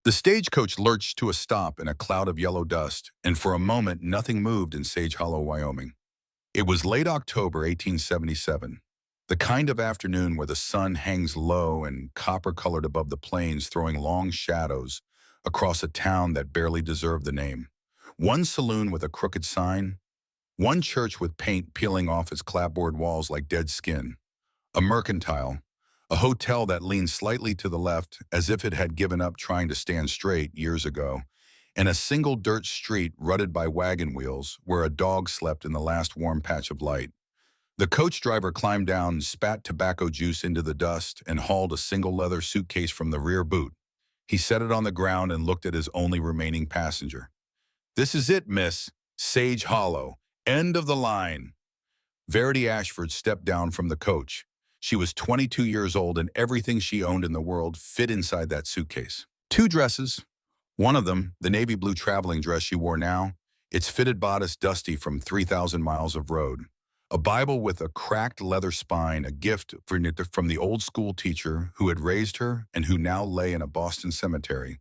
The stagecoach lurched to a stop in a cloud of yellow dust, and for a moment nothing moved in Sage Hollow, Wyoming. It was late October 1877, the kind of afternoon where the sun hangs low and copper-colored above the plains, throwing long shadows across a town that barely deserved the name. One saloon with a crooked sign, one church with paint peeling off its clapboard walls like dead skin, a mercantile, a hotel that leaned slightly to the left as if it had given up trying to stand straight years ago, and a single dirt street rutted by wagon wheels where a dog slept in the last warm patch of light. The coach driver climbed down, spat tobacco juice into the dust, and hauled a single leather suitcase from the rear boot. He set it on the ground and looked at his only remaining passenger. "This is it, miss. Sage Hollow. End of the line." Verity Ashford stepped down from the coach. She was 22 years old, and everything she owned in the world fit inside that suitcase. Two dresses. One of them, the navy blue traveling dress she wore now, its fitted bodice dusty from 3,000 miles of road. A Bible with a cracked leather spine, a gift from the old school teacher who had raised her and who now lay in a Boston cemetery.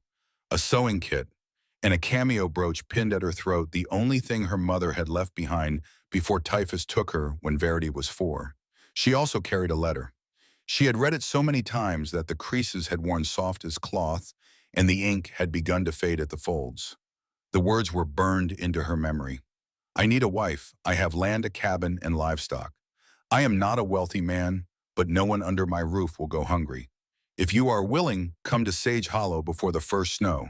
A sewing kit, and a cameo brooch pinned at her throat, the only thing her mother had left behind before typhus took her when Verity was 4. She also carried a letter. She had read it so many times that the creases had worn soft as cloth and the ink had begun to fade at the folds. The words were burned into her memory. "I need a wife. I have land, a cabin, and livestock. I am not a wealthy man, but no one under my roof will go hungry. If you are willing, come to Sage Hollow before the first snow.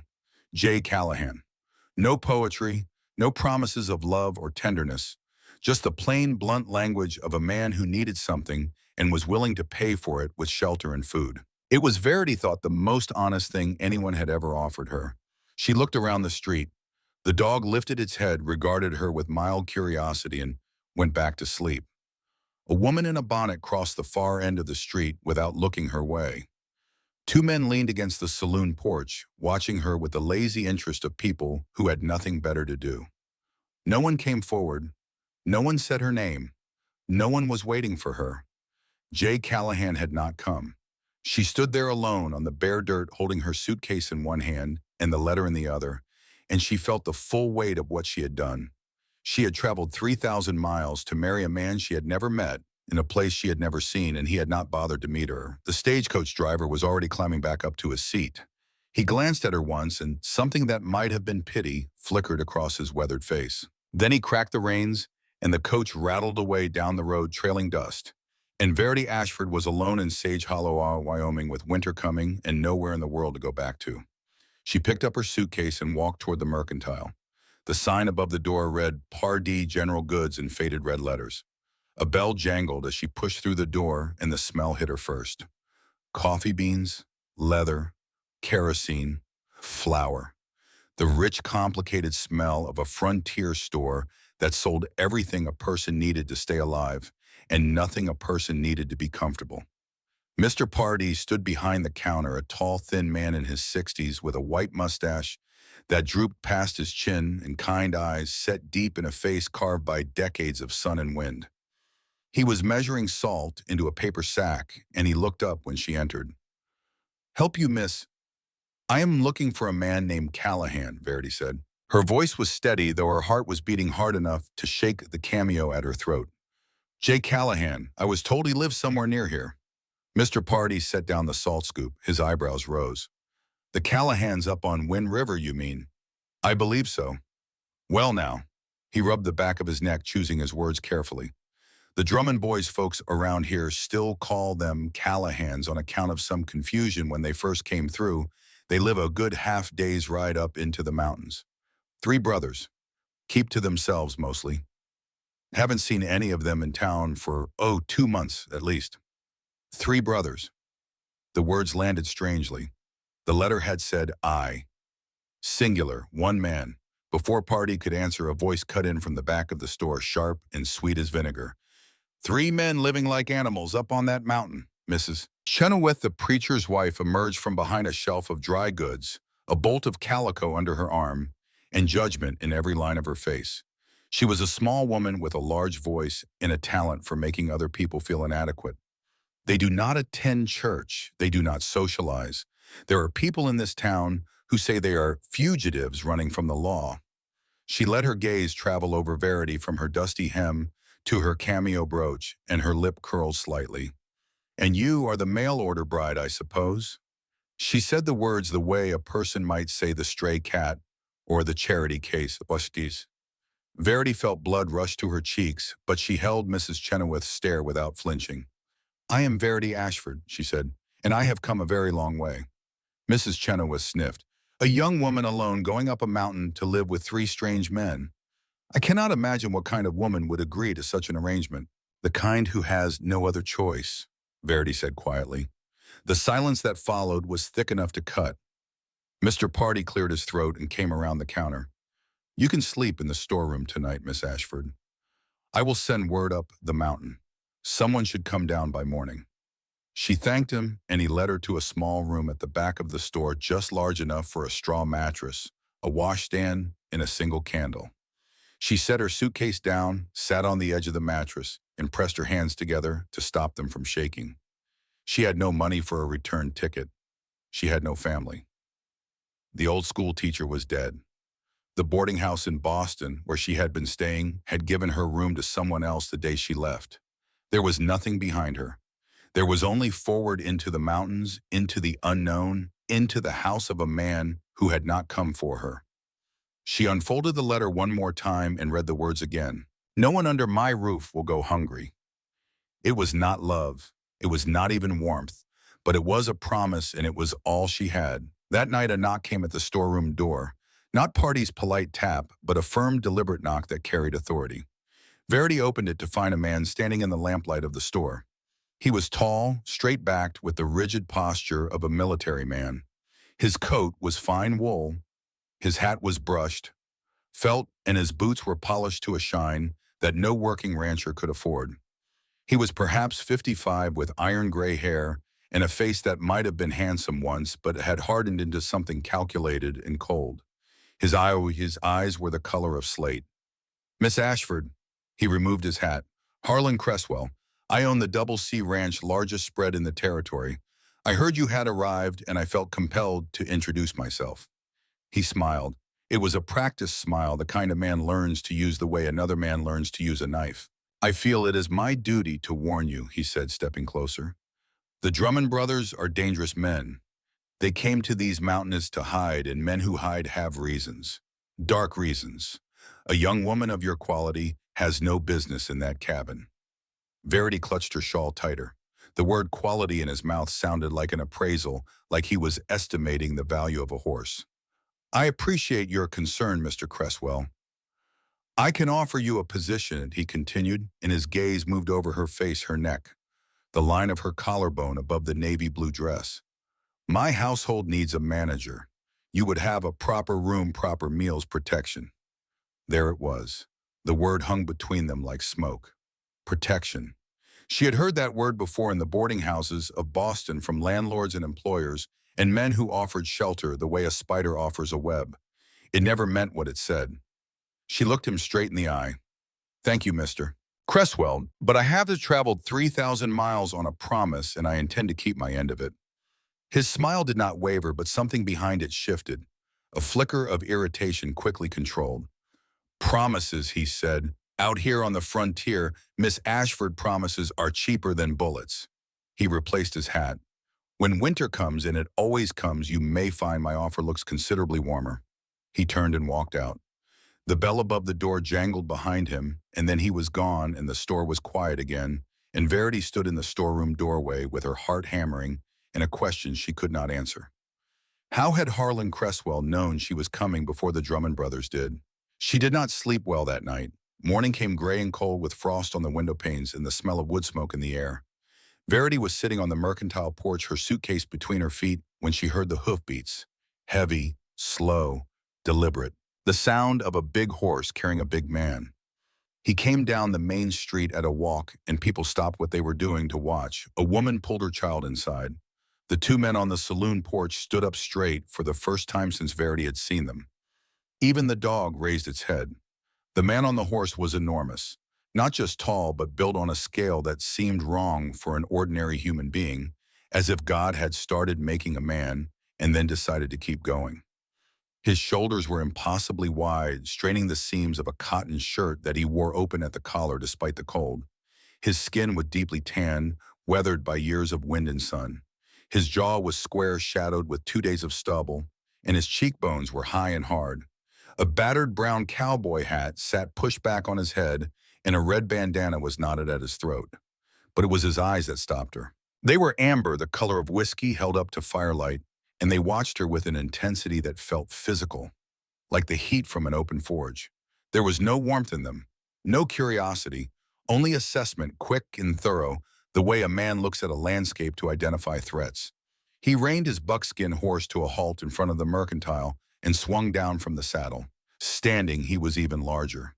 J. Callahan." No poetry, no promises of love or tenderness, just the plain, blunt language of a man who needed something and was willing to pay for it with shelter and food. It was, Verity thought, the most honest thing anyone had ever offered her. She looked around the street. The dog lifted its head, regarded her with mild curiosity, and went back to sleep. A woman in a bonnet crossed the far end of the street without looking her way. Two men leaned against the saloon porch, watching her with the lazy interest of people who had nothing better to do. No one came forward. No one said her name. No one was waiting for her. J. Callahan had not come. She stood there alone on the bare dirt, holding her suitcase in one hand and the letter in the other, and she felt the full weight of what she had done. She had traveled 3,000 miles to marry a man she had never met, in a place she had never seen, and he had not bothered to meet her. The stagecoach driver was already climbing back up to his seat. He glanced at her once, and something that might have been pity flickered across his weathered face. Then he cracked the reins, and the coach rattled away down the road, trailing dust. And Verity Ashford was alone in Sage Hollow, Wyoming, with winter coming and nowhere in the world to go back to. She picked up her suitcase and walked toward the mercantile. The sign above the door read Pardee General Goods in faded red letters. A bell jangled as she pushed through the door, and the smell hit her first. Coffee beans, leather, kerosene, flour. The rich, complicated smell of a frontier store that sold everything a person needed to stay alive and nothing a person needed to be comfortable. Mr. Pardee stood behind the counter, a tall, thin man in his 60s with a white mustache that drooped past his chin and kind eyes set deep in a face carved by decades of sun and wind. He was measuring salt into a paper sack, and he looked up when she entered. "Help you, miss. I am looking for a man named Callahan," Verity said. Her voice was steady, though her heart was beating hard enough to shake the cameo at her throat. "J. Callahan. I was told he lived somewhere near here." Mr. Pardee set down the salt scoop. His eyebrows rose. "The Callahans up on Wind River, you mean?" "I believe so." "Well now." He rubbed the back of his neck, choosing his words carefully. "The Drummond boys folks around here still call them Callahans on account of some confusion when they first came through. They live a good half-day's ride up into the mountains. 3 brothers. Keep to themselves mostly. Haven't seen any of them in town for, 2 months at least. 3 brothers." The words landed strangely. The letter had said I. Singular, one man. Before Pardee could answer, a voice cut in from the back of the store, sharp and sweet as vinegar. "3 men living like animals up on that mountain, Mrs. Chenoweth." The preacher's wife emerged from behind a shelf of dry goods, a bolt of calico under her arm, and judgment in every line of her face. She was a small woman with a large voice and a talent for making other people feel inadequate. "They do not attend church. They do not socialize. There are people in this town who say they are fugitives running from the law. She let her gaze travel over Verity from her dusty hem to her cameo brooch, and her lip curled slightly. "And you are the mail-order bride, I suppose?" She said the words the way a person might say the stray cat or the charity case of Busties. Verity felt blood rush to her cheeks, but she held Mrs. Chenoweth's stare without flinching. "I am Verity Ashford," she said, "and I have come a very long way." Mrs. Chenoweth sniffed. "A young woman alone going up a mountain to live with three strange men. I cannot imagine what kind of woman would agree to such an arrangement." "The kind who has no other choice," Verity said quietly. The silence that followed was thick enough to cut. Mr. Party cleared his throat and came around the counter. "You can sleep in the storeroom tonight, Miss Ashford. I will send word up the mountain. Someone should come down by morning." She thanked him, and he led her to a small room at the back of the store just large enough for a straw mattress, a washstand, and a single candle. She set her suitcase down, sat on the edge of the mattress, and pressed her hands together to stop them from shaking. She had no money for a return ticket. She had no family. The old school teacher was dead. The boarding house in Boston, where she had been staying, had given her room to someone else the day she left. There was nothing behind her. There was only forward into the mountains, into the unknown, into the house of a man who had not come for her. She unfolded the letter one more time and read the words again. "No one under my roof will go hungry." It was not love. It was not even warmth. But it was a promise, and it was all she had. That night a knock came at the storeroom door. Not Party's polite tap, but a firm, deliberate knock that carried authority. Verity opened it to find a man standing in the lamplight of the store. He was tall, straight-backed, with the rigid posture of a military man. His coat was fine wool, his hat was brushed, felt, and his boots were polished to a shine that no working rancher could afford. He was perhaps 55 with iron-gray hair and a face that might have been handsome once but had hardened into something calculated and cold. His eyes were the color of slate. "Miss Ashford." He removed his hat. "Harlan Cresswell. I own the Double C Ranch, largest spread in the territory. I heard you had arrived, and I felt compelled to introduce myself." He smiled. It was a practiced smile, the kind a man learns to use the way another man learns to use a knife. "I feel it is my duty to warn you," he said, stepping closer. "The Drummond brothers are dangerous men. They came to these mountains to hide, and men who hide have reasons. Dark reasons. A young woman of your quality has no business in that cabin." Verity clutched her shawl tighter. The word quality in his mouth sounded like an appraisal, like he was estimating the value of a horse. "I appreciate your concern, Mr. Cresswell. I can offer you a position," he continued, and his gaze moved over her face, her neck, the line of her collarbone above the navy blue dress. "My household needs a manager. You would have a proper room, proper meals, protection." There it was. The word hung between them like smoke. Protection. She had heard that word before in the boarding houses of Boston from landlords and employers and men who offered shelter the way a spider offers a web. It never meant what it said. She looked him straight in the eye. "Thank you, Mr. Cresswell, but I have traveled 3,000 miles on a promise, and I intend to keep my end of it." His smile did not waver, but something behind it shifted. A flicker of irritation quickly controlled. "Promises," he said. "Out here on the frontier, Miss Ashford, promises are cheaper than bullets." He replaced his hat. "When winter comes, and it always comes, you may find my offer looks considerably warmer." He turned and walked out. The bell above the door jangled behind him, and then he was gone, and the store was quiet again, and Verity stood in the storeroom doorway with her heart hammering and a question she could not answer. How had Harlan Cresswell known she was coming before the Drummond brothers did? She did not sleep well that night. Morning came gray and cold with frost on the window panes and the smell of wood smoke in the air. Verity was sitting on the mercantile porch, her suitcase between her feet, when she heard the hoofbeats. Heavy, slow, deliberate. The sound of a big horse carrying a big man. He came down the main street at a walk, and people stopped what they were doing to watch. A woman pulled her child inside. The two men on the saloon porch stood up straight for the first time since Verity had seen them. Even the dog raised its head. The man on the horse was enormous, not just tall, but built on a scale that seemed wrong for an ordinary human being, as if God had started making a man and then decided to keep going. His shoulders were impossibly wide, straining the seams of a cotton shirt that he wore open at the collar despite the cold. His skin was deeply tanned, weathered by years of wind and sun. His jaw was square shadowed with 2 days of stubble, and his cheekbones were high and hard. A battered brown cowboy hat sat pushed back on his head, and a red bandana was knotted at his throat. But it was his eyes that stopped her. They were amber, the color of whiskey held up to firelight, and they watched her with an intensity that felt physical, like the heat from an open forge. There was no warmth in them, no curiosity, only assessment, quick and thorough, the way a man looks at a landscape to identify threats. He reined his buckskin horse to a halt in front of the mercantile and swung down from the saddle. Standing, he was even larger.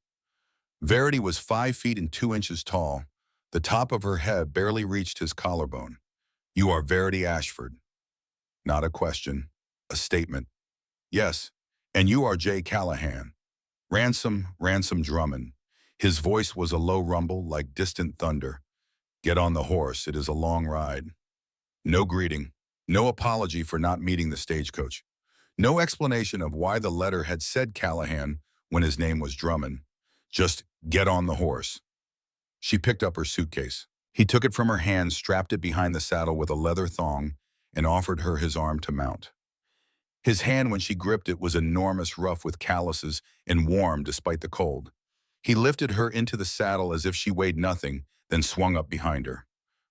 Verity was 5 feet and 2 inches tall. The top of her head barely reached his collarbone. "You are Verity Ashford." Not a question, a statement. "Yes, and you are Jay Callahan." Ransom Drummond. His voice was a low rumble like distant thunder. "Get on the horse, it is a long ride." No greeting, no apology for not meeting the stagecoach. No explanation of why the letter had said Callahan when his name was Drummond. Just get on the horse. She picked up her suitcase. He took it from her hand, strapped it behind the saddle with a leather thong, and offered her his arm to mount. His hand, when she gripped it, was enormous, rough with calluses, and warm despite the cold. He lifted her into the saddle as if she weighed nothing, then swung up behind her.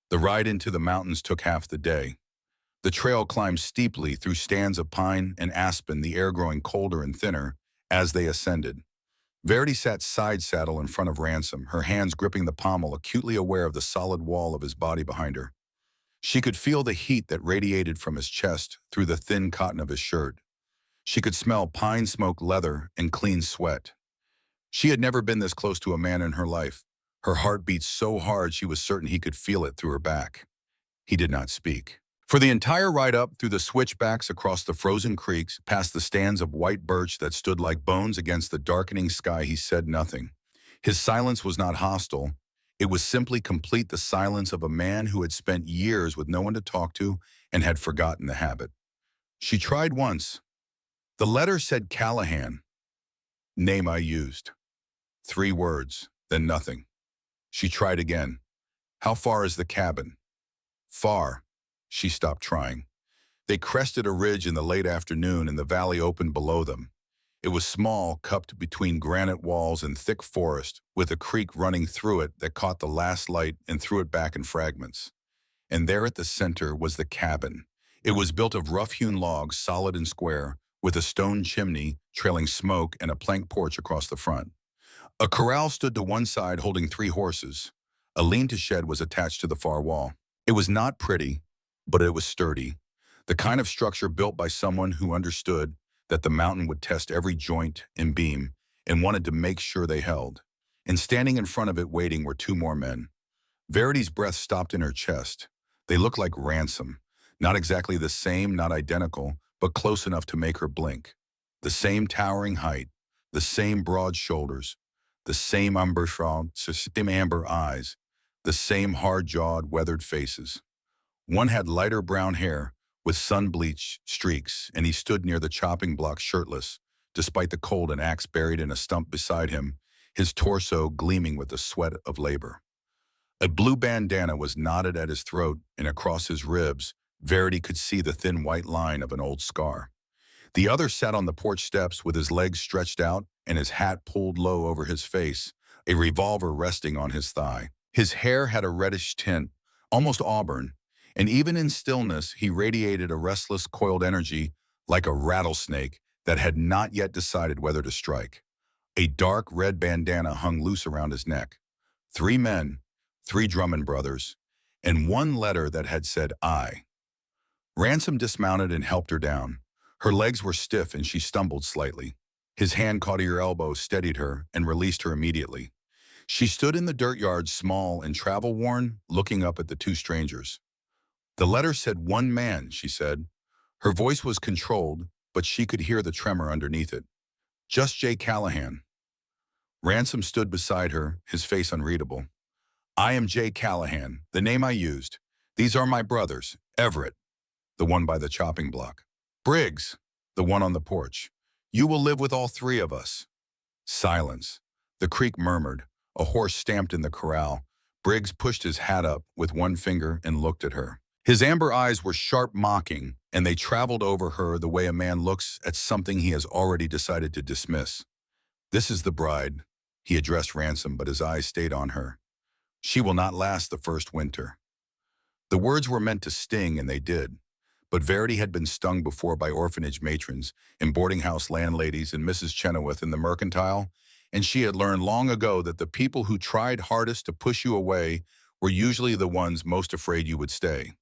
The ride into the mountains took half the day. The trail climbed steeply through stands of pine and aspen, the air growing colder and thinner as they ascended. Verity sat side saddle in front of Ransom, her hands gripping the pommel, acutely aware of the solid wall of his body behind her. She could feel the heat that radiated from his chest through the thin cotton of his shirt. She could smell pine-smoked leather and clean sweat. She had never been this close to a man in her life. Her heart beat so hard she was certain he could feel it through her back. He did not speak. For the entire ride up through the switchbacks across the frozen creeks, past the stands of white birch that stood like bones against the darkening sky, he said nothing. His silence was not hostile. It was simply complete, the silence of a man who had spent years with no one to talk to and had forgotten the habit. She tried once. The letter said Callahan. Name I used. 3 words, then nothing. She tried again. How far is the cabin? Far. She stopped trying. They crested a ridge in the late afternoon and the valley opened below them. It was small, cupped between granite walls and thick forest, with a creek running through it that caught the last light and threw it back in fragments. And there at the center was the cabin. It was built of rough-hewn logs, solid and square, with a stone chimney trailing smoke and a plank porch across the front. A corral stood to one side holding 3 horses. A lean-to shed was attached to the far wall. It was not pretty, but it was sturdy, the kind of structure built by someone who understood that the mountain would test every joint and beam and wanted to make sure they held. And standing in front of it waiting were 2 more men. Verity's breath stopped in her chest. They looked like Ransom. Not exactly the same, not identical, but close enough to make her blink. The same towering height, the same broad shoulders, the same amber eyes, the same hard-jawed, weathered faces. One had lighter brown hair with sun-bleached streaks, and he stood near the chopping block shirtless, despite the cold, an axe buried in a stump beside him, his torso gleaming with the sweat of labor. A blue bandana was knotted at his throat, and across his ribs, Verity could see the thin white line of an old scar. The other sat on the porch steps with his legs stretched out and his hat pulled low over his face, a revolver resting on his thigh. His hair had a reddish tint, almost auburn, and even in stillness, he radiated a restless, coiled energy like a rattlesnake that had not yet decided whether to strike. A dark red bandana hung loose around his neck. 3 men, 3 Drummond brothers, and 1 letter that had said I. Ransom dismounted and helped her down. Her legs were stiff and she stumbled slightly. His hand caught her elbow, steadied her, and released her immediately. She stood in the dirt yard, small and travel-worn, looking up at the 2 strangers. The letter said 1 man, she said. Her voice was controlled, but she could hear the tremor underneath it. Just Jay Callahan. Ransom stood beside her, his face unreadable. I am Jay Callahan, the name I used. These are my brothers, Everett, the one by the chopping block. Briggs, the one on the porch. You will live with all three of us." Silence. The creek murmured. A horse stamped in the corral. Briggs pushed his hat up with one finger and looked at her. His amber eyes were sharp mocking, and they traveled over her the way a man looks at something he has already decided to dismiss. "This is the bride." He addressed Ransom, but his eyes stayed on her. "She will not last the first winter." The words were meant to sting, and they did. But Verity had been stung before by orphanage matrons and boarding house landladies and Mrs. Chenoweth in the mercantile, and she had learned long ago that the people who tried hardest to push you away were usually the ones most afraid you would stay.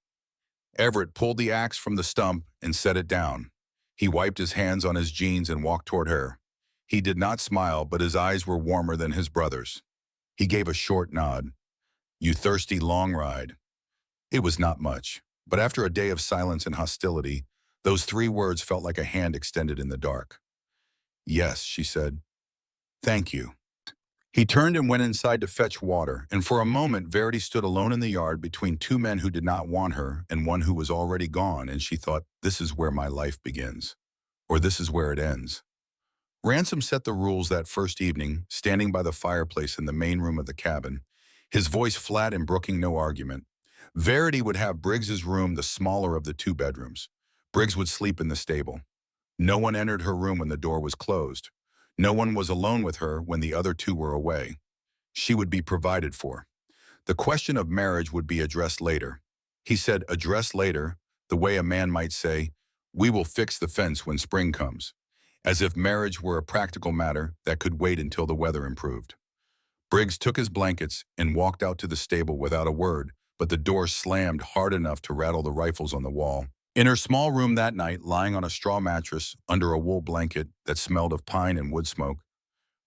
Everett pulled the axe from the stump and set it down. He wiped his hands on his jeans and walked toward her. He did not smile, but his eyes were warmer than his brother's. He gave a short nod. "You thirsty long ride." It was not much, but after a day of silence and hostility, those three words felt like a hand extended in the dark. "Yes," she said. "Thank you." He turned and went inside to fetch water, and for a moment Verity stood alone in the yard between two men who did not want her and one who was already gone, and she thought, "This is where my life begins, or this is where it ends." Ransom set the rules that first evening, standing by the fireplace in the main room of the cabin, his voice flat and brooking no argument. Verity would have Briggs's room the smaller of the two bedrooms. Briggs would sleep in the stable. No one entered her room when the door was closed. No one was alone with her when the other two were away. She would be provided for. The question of marriage would be addressed later. He said, addressed later, the way a man might say, "We will fix the fence when spring comes," as if marriage were a practical matter that could wait until the weather improved. Briggs took his blankets and walked out to the stable without a word, but the door slammed hard enough to rattle the rifles on the wall. In her small room that night, lying on a straw mattress under a wool blanket that smelled of pine and wood smoke,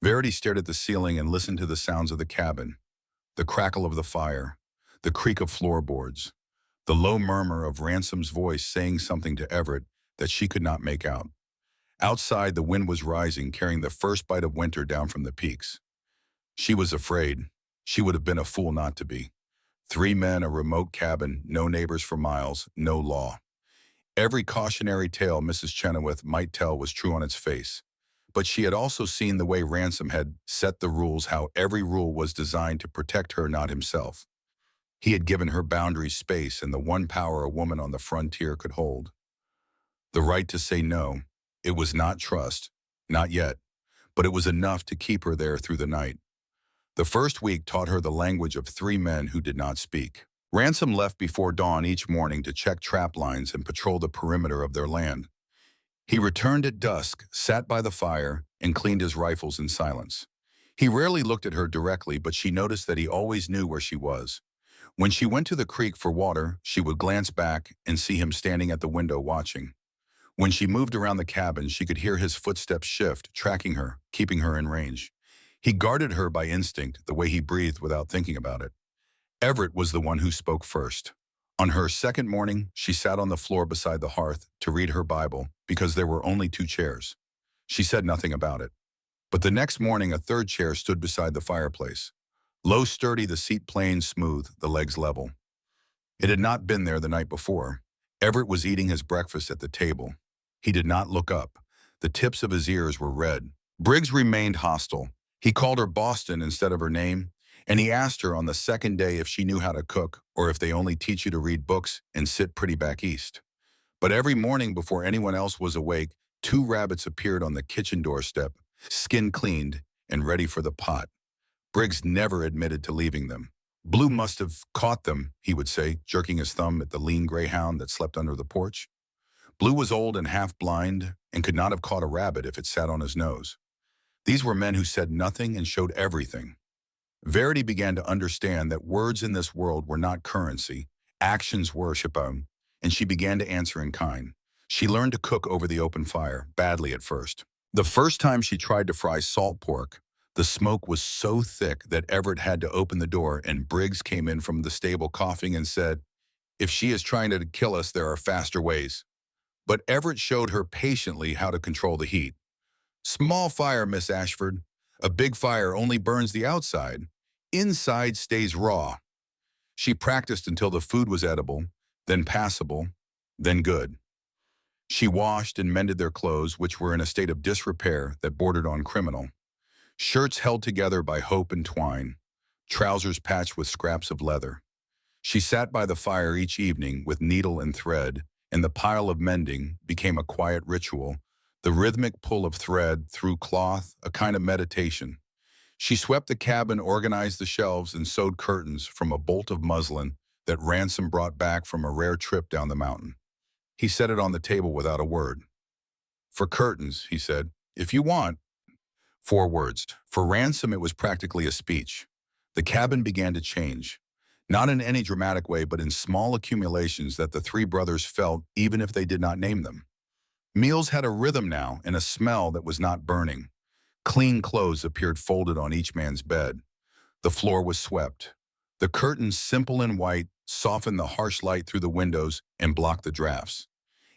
Verity stared at the ceiling and listened to the sounds of the cabin, the crackle of the fire, the creak of floorboards, the low murmur of Ransom's voice saying something to Everett that she could not make out. Outside, the wind was rising, carrying the first bite of winter down from the peaks. She was afraid. She would have been a fool not to be. Three men, a remote cabin, no neighbors for miles, no law. Every cautionary tale Mrs. Chenoweth might tell was true on its face. But she had also seen the way Ransom had set the rules, how every rule was designed to protect her, not himself. He had given her boundaries, space, and the one power a woman on the frontier could hold. The right to say no. It was not trust, not yet, but it was enough to keep her there through the night. The first week taught her the language of three men who did not speak. Ransom left before dawn each morning to check trap lines and patrol the perimeter of their land. He returned at dusk, sat by the fire, and cleaned his rifles in silence. He rarely looked at her directly, but she noticed that he always knew where she was. When she went to the creek for water, she would glance back and see him standing at the window watching. When she moved around the cabin, she could hear his footsteps shift, tracking her, keeping her in range. He guarded her by instinct, the way he breathed without thinking about it. Everett was the one who spoke first. On her second morning, she sat on the floor beside the hearth to read her Bible because there were only two chairs. She said nothing about it. But the next morning, a third chair stood beside the fireplace. Low, sturdy, the seat plain, smooth, the legs level. It had not been there the night before. Everett was eating his breakfast at the table. He did not look up. The tips of his ears were red. Briggs remained hostile. He called her Boston instead of her name, and he asked her on the second day if she knew how to cook or if they only teach you to read books and sit pretty back east. But every morning before anyone else was awake, two rabbits appeared on the kitchen doorstep, skin cleaned and ready for the pot. Briggs never admitted to leaving them. "Blue must have caught them," he would say, jerking his thumb at the lean greyhound that slept under the porch. Blue was old and half blind and could not have caught a rabbit if it sat on his nose. These were men who said nothing and showed everything. Verity began to understand that words in this world were not currency, actions were, and she began to answer in kind. She learned to cook over the open fire, badly at first. The first time she tried to fry salt pork, the smoke was so thick that Everett had to open the door, and Briggs came in from the stable coughing and said, "If she is trying to kill us, there are faster ways." But Everett showed her patiently how to control the heat. "Small fire, Miss Ashford. A big fire only burns the outside. Inside stays raw." She practiced until the food was edible, then passable, then good. She washed and mended their clothes, which were in a state of disrepair that bordered on criminal. Shirts held together by hope and twine, trousers patched with scraps of leather. She sat by the fire each evening with needle and thread, and the pile of mending became a quiet ritual, the rhythmic pull of thread through cloth, a kind of meditation. She swept the cabin, organized the shelves, and sewed curtains from a bolt of muslin that Ransom brought back from a rare trip down the mountain. He set it on the table without a word. "For curtains," he said, "if you want." 4 words. For Ransom, it was practically a speech. The cabin began to change. Not in any dramatic way, but in small accumulations that the three brothers felt even if they did not name them. Meals had a rhythm now and a smell that was not burning. Clean clothes appeared folded on each man's bed. The floor was swept. The curtains, simple and white, softened the harsh light through the windows and blocked the drafts.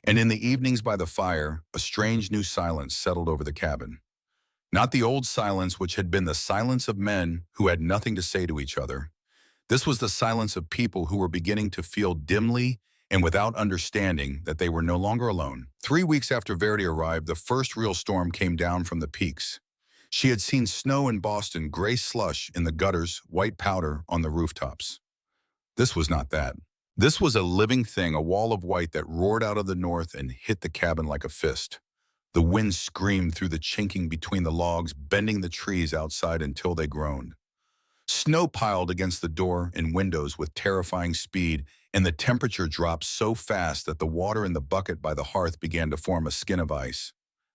And in the evenings by the fire, a strange new silence settled over the cabin. Not the old silence which had been the silence of men who had nothing to say to each other. This was the silence of people who were beginning to feel dimly and without understanding that they were no longer alone. 3 weeks after Verity arrived, the first real storm came down from the peaks. She had seen snow in Boston, gray slush in the gutters, white powder on the rooftops. This was not that. This was a living thing, a wall of white that roared out of the north and hit the cabin like a fist. The wind screamed through the chinking between the logs, bending the trees outside until they groaned. Snow piled against the door and windows with terrifying speed, and the temperature dropped so fast that the water in the bucket by the hearth began to form a skin of ice.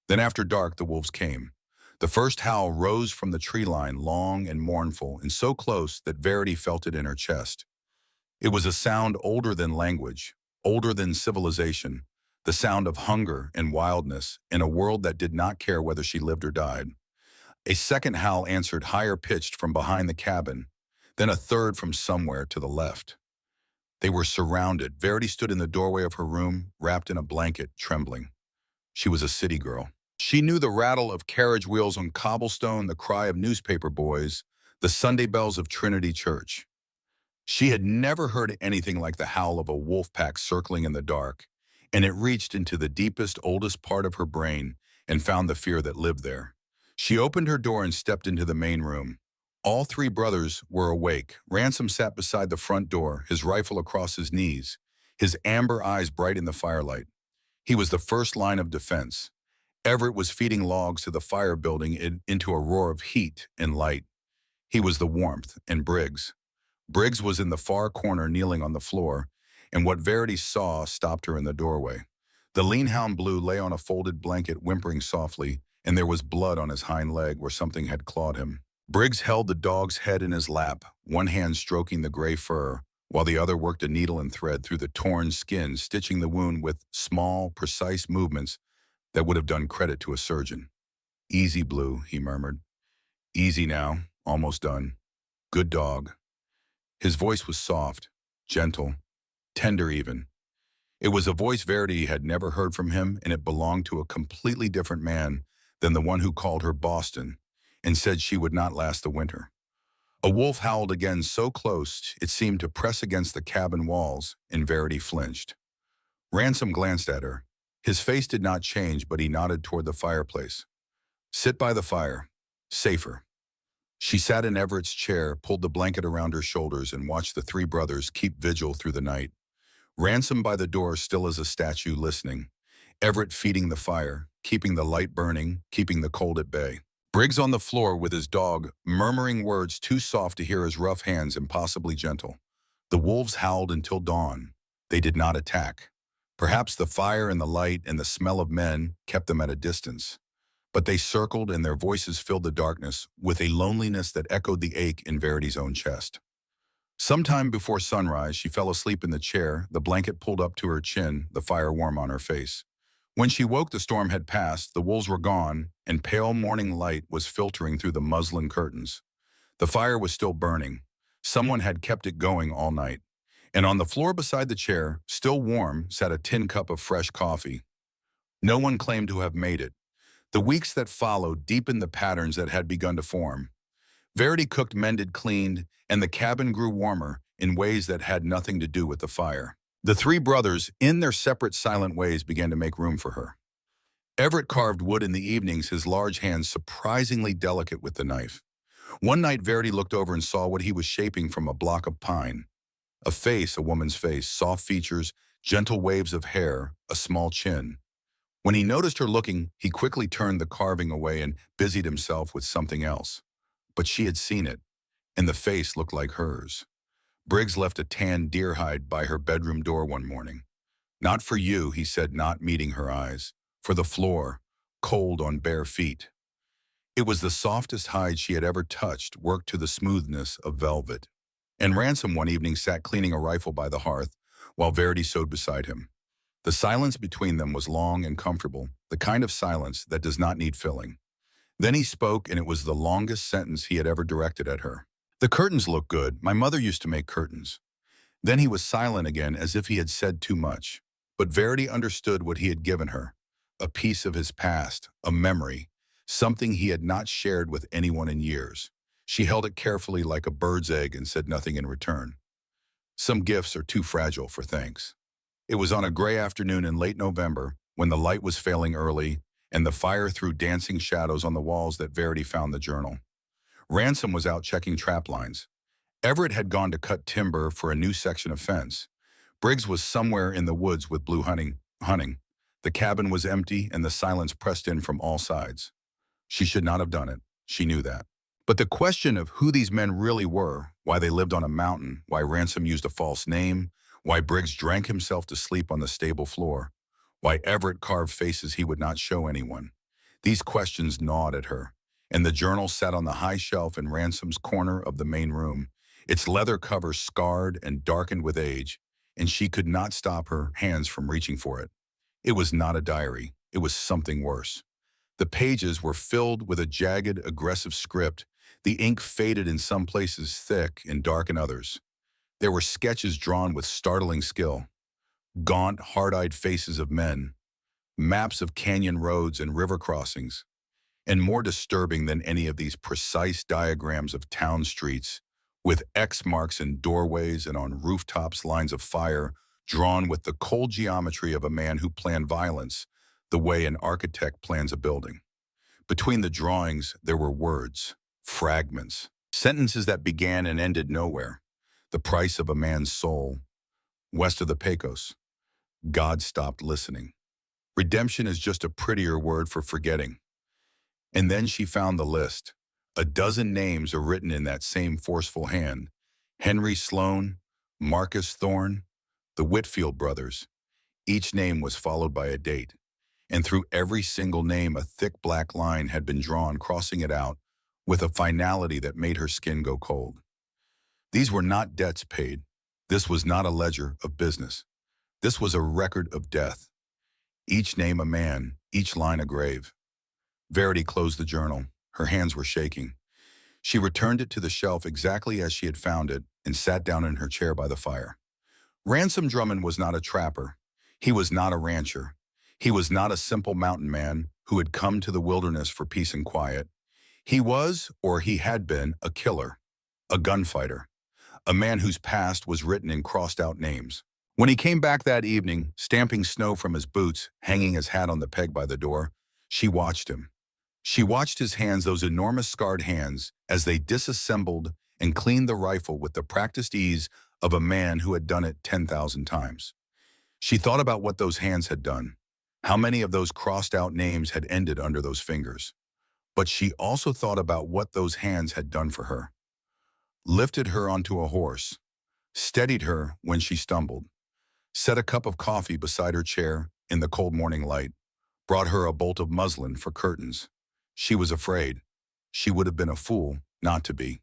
Then after dark, the wolves came. The first howl rose from the tree line, long and mournful, and so close that Verity felt it in her chest. It was a sound older than language, older than civilization, the sound of hunger and wildness in a world that did not care whether she lived or died. A second howl answered, higher pitched, from behind the cabin, then a third from somewhere to the left. They were surrounded. Verity stood in the doorway of her room, wrapped in a blanket, trembling. She was a city girl. She knew the rattle of carriage wheels on cobblestone, the cry of newspaper boys, the Sunday bells of Trinity Church. She had never heard anything like the howl of a wolf pack circling in the dark, and it reached into the deepest, oldest part of her brain and found the fear that lived there. She opened her door and stepped into the main room. All three brothers were awake. Ransom sat beside the front door, his rifle across his knees, his amber eyes bright in the firelight. He was the first line of defense. Everett was feeding logs to the fire, building it into a roar of heat and light. He was the warmth, and Briggs was in the far corner, kneeling on the floor, and what Verity saw stopped her in the doorway. The lean hound Blue lay on a folded blanket, whimpering softly, and there was blood on his hind leg where something had clawed him. Briggs held the dog's head in his lap, one hand stroking the gray fur, while the other worked a needle and thread through the torn skin, stitching the wound with small, precise movements that would have done credit to a surgeon. "Easy, Blue," he murmured. "Easy now, almost done. Good dog." His voice was soft, gentle, tender even. It was a voice Verity had never heard from him, and it belonged to a completely different man than the one who called her Boston and said she would not last the winter. A wolf howled again, so close it seemed to press against the cabin walls, and Verity flinched. Ransom glanced at her. His face did not change, but he nodded toward the fireplace. "Sit by the fire. Safer." She sat in Everett's chair, pulled the blanket around her shoulders, and watched the three brothers keep vigil through the night. Ransom by the door, still as a statue, listening. Everett feeding the fire, keeping the light burning, keeping the cold at bay. Briggs on the floor with his dog, murmuring words too soft to hear his rough hands, impossibly gentle. The wolves howled until dawn. They did not attack. Perhaps the fire and the light and the smell of men kept them at a distance. But they circled, and their voices filled the darkness with a loneliness that echoed the ache in Verity's own chest. Sometime before sunrise, she fell asleep in the chair, the blanket pulled up to her chin, the fire warm on her face. When she woke, the storm had passed, the wolves were gone, and pale morning light was filtering through the muslin curtains. The fire was still burning. Someone had kept it going all night. And on the floor beside the chair, still warm, sat a tin cup of fresh coffee. No one claimed to have made it. The weeks that followed deepened the patterns that had begun to form. Verity cooked, mended, cleaned, and the cabin grew warmer in ways that had nothing to do with the fire. The three brothers, in their separate silent ways, began to make room for her. Everett carved wood in the evenings, his large hands surprisingly delicate with the knife. One night, Verity looked over and saw what he was shaping from a block of pine. A face, a woman's face, soft features, gentle waves of hair, a small chin. When he noticed her looking, he quickly turned the carving away and busied himself with something else. But she had seen it, and the face looked like hers. Briggs left a tan deer hide by her bedroom door one morning. "Not for you," he said, not meeting her eyes. "For the floor, cold on bare feet." It was the softest hide she had ever touched, worked to the smoothness of velvet. And Ransom one evening sat cleaning a rifle by the hearth, while Verity sewed beside him. The silence between them was long and comfortable, the kind of silence that does not need filling. Then he spoke, and it was the longest sentence he had ever directed at her. "The curtains look good. My mother used to make curtains." Then he was silent again, as if he had said too much. But Verity understood what he had given her, a piece of his past, a memory, something he had not shared with anyone in years. She held it carefully like a bird's egg and said nothing in return. Some gifts are too fragile for thanks. It was on a gray afternoon in late November, when the light was failing early and the fire threw dancing shadows on the walls, that Verity found the journal. Ransom was out checking trap lines. Everett had gone to cut timber for a new section of fence. Briggs was somewhere in the woods with Blue hunting. The cabin was empty, and the silence pressed in from all sides. She should not have done it. She knew that. But the question of who these men really were, why they lived on a mountain, why Ransom used a false name, why Briggs drank himself to sleep on the stable floor, why Everett carved faces he would not show anyone, these questions gnawed at her. And the journal sat on the high shelf in Ransom's corner of the main room, its leather cover scarred and darkened with age, and she could not stop her hands from reaching for it. It was not a diary. It was something worse. The pages were filled with a jagged, aggressive script, the ink faded in some places, thick and dark in others. There were sketches drawn with startling skill, gaunt, hard-eyed faces of men, maps of canyon roads and river crossings, and more disturbing than any of these precise diagrams of town streets, with X marks in doorways and on rooftops, lines of fire, drawn with the cold geometry of a man who planned violence, the way an architect plans a building. Between the drawings, there were words, fragments, sentences that began and ended nowhere. The price of a man's soul. West of the Pecos. God stopped listening. Redemption is just a prettier word for forgetting. And then she found the list. A dozen names are written in that same forceful hand. Henry Sloan, Marcus Thorne, the Whitfield brothers. Each name was followed by a date. And through every single name, a thick black line had been drawn, crossing it out with a finality that made her skin go cold. These were not debts paid. This was not a ledger of business. This was a record of death. Each name a man, each line a grave. Verity closed the journal. Her hands were shaking. She returned it to the shelf exactly as she had found it and sat down in her chair by the fire. Ransom Drummond was not a trapper. He was not a rancher. He was not a simple mountain man who had come to the wilderness for peace and quiet. He was, or he had been, a killer, a gunfighter, a man whose past was written in crossed-out names. When he came back that evening, stamping snow from his boots, hanging his hat on the peg by the door, she watched him. She watched his hands, those enormous scarred hands, as they disassembled and cleaned the rifle with the practiced ease of a man who had done it 10,000 times. She thought about what those hands had done, how many of those crossed-out names had ended under those fingers. But she also thought about what those hands had done for her. Lifted her onto a horse, steadied her when she stumbled, set a cup of coffee beside her chair in the cold morning light, brought her a bolt of muslin for curtains. She was afraid. She would have been a fool not to be.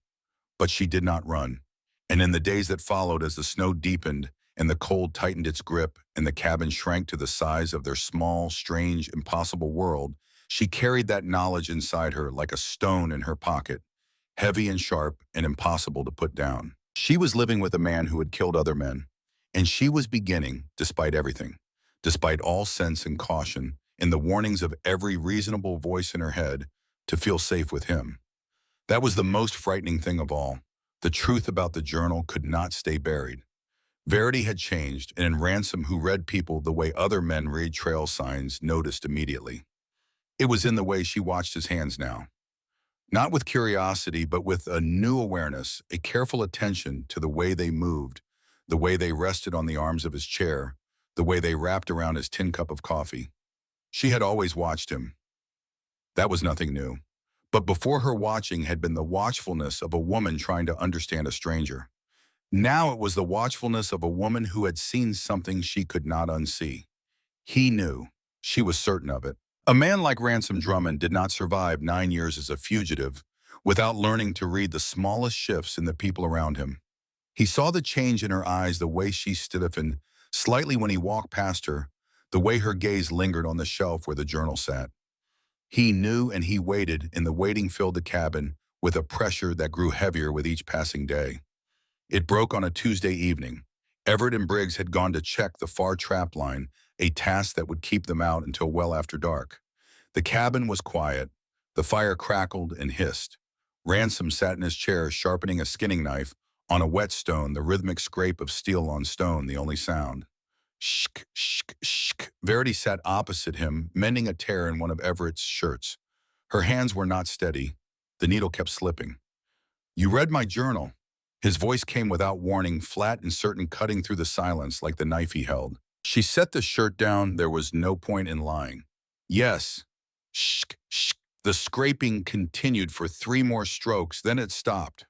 But she did not run. And in the days that followed, as the snow deepened and the cold tightened its grip and the cabin shrank to the size of their small, strange, impossible world, she carried that knowledge inside her like a stone in her pocket, heavy and sharp and impossible to put down. She was living with a man who had killed other men, and she was beginning, despite everything, despite all sense and caution, and the warnings of every reasonable voice in her head, to feel safe with him. That was the most frightening thing of all. The truth about the journal could not stay buried. Verity had changed, and Ransom, who read people the way other men read trail signs, noticed immediately. It was in the way she watched his hands now. Not with curiosity, but with a new awareness, a careful attention to the way they moved, the way they rested on the arms of his chair, the way they wrapped around his tin cup of coffee. She had always watched him. That was nothing new. But before her watching had been the watchfulness of a woman trying to understand a stranger. Now it was the watchfulness of a woman who had seen something she could not unsee. He knew. She was certain of it. A man like Ransom Drummond did not survive 9 years as a fugitive without learning to read the smallest shifts in the people around him. He saw the change in her eyes, the way she stiffened slightly when he walked past her, the way her gaze lingered on the shelf where the journal sat. He knew, and he waited, and the waiting filled the cabin with a pressure that grew heavier with each passing day. It broke on a Tuesday evening. Everett and Briggs had gone to check the far trap line, a task that would keep them out until well after dark. The cabin was quiet. The fire crackled and hissed. Ransom sat in his chair, sharpening a skinning knife on a whetstone, the rhythmic scrape of steel on stone the only sound. Shk, shk, shk. Verity sat opposite him, mending a tear in one of Everett's shirts. Her hands were not steady. The needle kept slipping. "You read my journal." His voice came without warning, flat and certain, cutting through the silence like the knife he held. She set the shirt down. There was no point in lying. "Yes." Shk, shk. The scraping continued for 3 more strokes, then it stopped.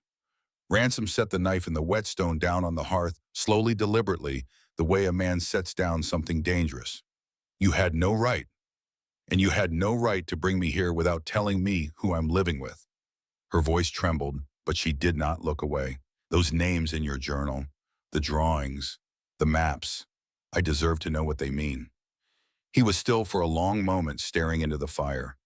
Ransom set the knife in the whetstone down on the hearth, slowly, deliberately, the way a man sets down something dangerous. "You had no right. And you had no right to bring me here without telling me who I'm living with." Her voice trembled, but she did not look away. "Those names in your journal, the drawings, the maps, I deserve to know what they mean." He was still for a long moment, staring into the fire.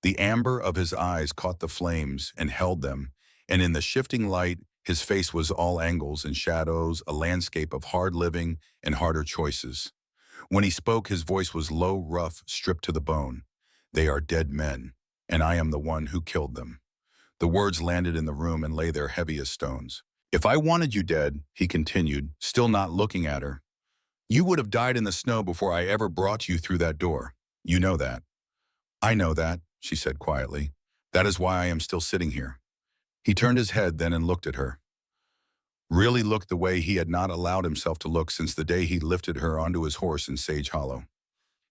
The amber of his eyes caught the flames and held them, and in the shifting light, his face was all angles and shadows, a landscape of hard living and harder choices. When he spoke, his voice was low, rough, stripped to the bone. "They are dead men, and I am the one who killed them." The words landed in the room and lay there heavy as stones. "If I wanted you dead," he continued, still not looking at her, "you would have died in the snow before I ever brought you through that door. You know that." "I know that," she said quietly. "That is why I am still sitting here." He turned his head then and looked at her. Really looked the way he had not allowed himself to look since the day he lifted her onto his horse in Sage Hollow.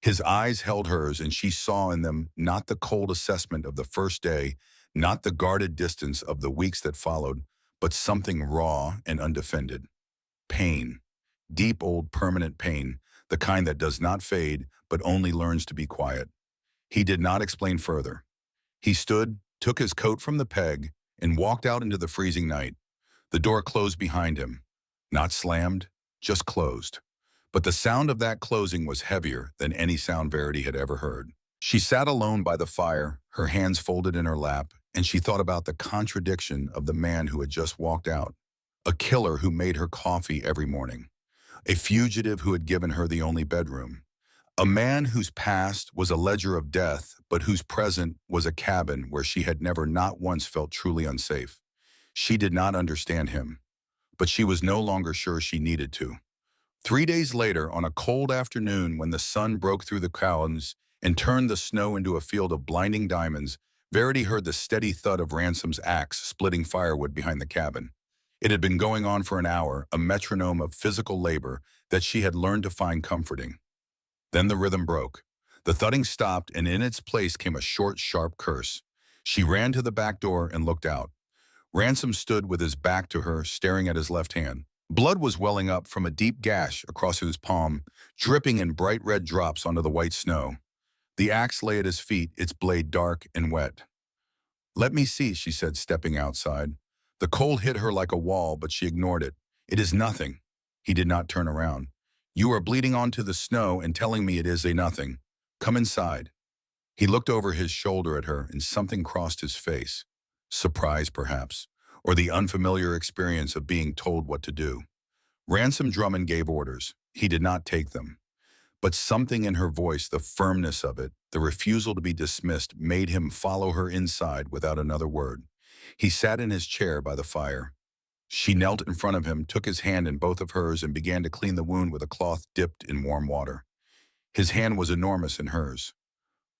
His eyes held hers, and she saw in them not the cold assessment of the first day, not the guarded distance of the weeks that followed, but something raw and undefended. Pain. Deep, old, permanent pain, the kind that does not fade, but only learns to be quiet. He did not explain further. He stood, took his coat from the peg, and walked out into the freezing night. The door closed behind him. Not slammed, just closed. But the sound of that closing was heavier than any sound Verity had ever heard. She sat alone by the fire, her hands folded in her lap, and she thought about the contradiction of the man who had just walked out. A killer who made her coffee every morning. A fugitive who had given her the only bedroom. A man whose past was a ledger of death, but whose present was a cabin where she had never not once felt truly unsafe. She did not understand him, but she was no longer sure she needed to. 3 days later, on a cold afternoon when the sun broke through the clouds and turned the snow into a field of blinding diamonds, Verity heard the steady thud of Ransom's axe splitting firewood behind the cabin. It had been going on for an hour, a metronome of physical labor that she had learned to find comforting. Then the rhythm broke. The thudding stopped, and in its place came a short, sharp curse. She ran to the back door and looked out. Ransom stood with his back to her, staring at his left hand. Blood was welling up from a deep gash across his palm, dripping in bright red drops onto the white snow. The axe lay at his feet, its blade dark and wet. "Let me see," she said, stepping outside. The cold hit her like a wall, but she ignored it. "It is nothing." He did not turn around. "You are bleeding onto the snow and telling me it is a nothing. Come inside." He looked over his shoulder at her, and something crossed his face. Surprise, perhaps, or the unfamiliar experience of being told what to do. Ransom Drummond gave orders. He did not take them. But something in her voice, the firmness of it, the refusal to be dismissed, made him follow her inside without another word. He sat in his chair by the fire. She knelt in front of him, took his hand in both of hers, and began to clean the wound with a cloth dipped in warm water. His hand was enormous in hers.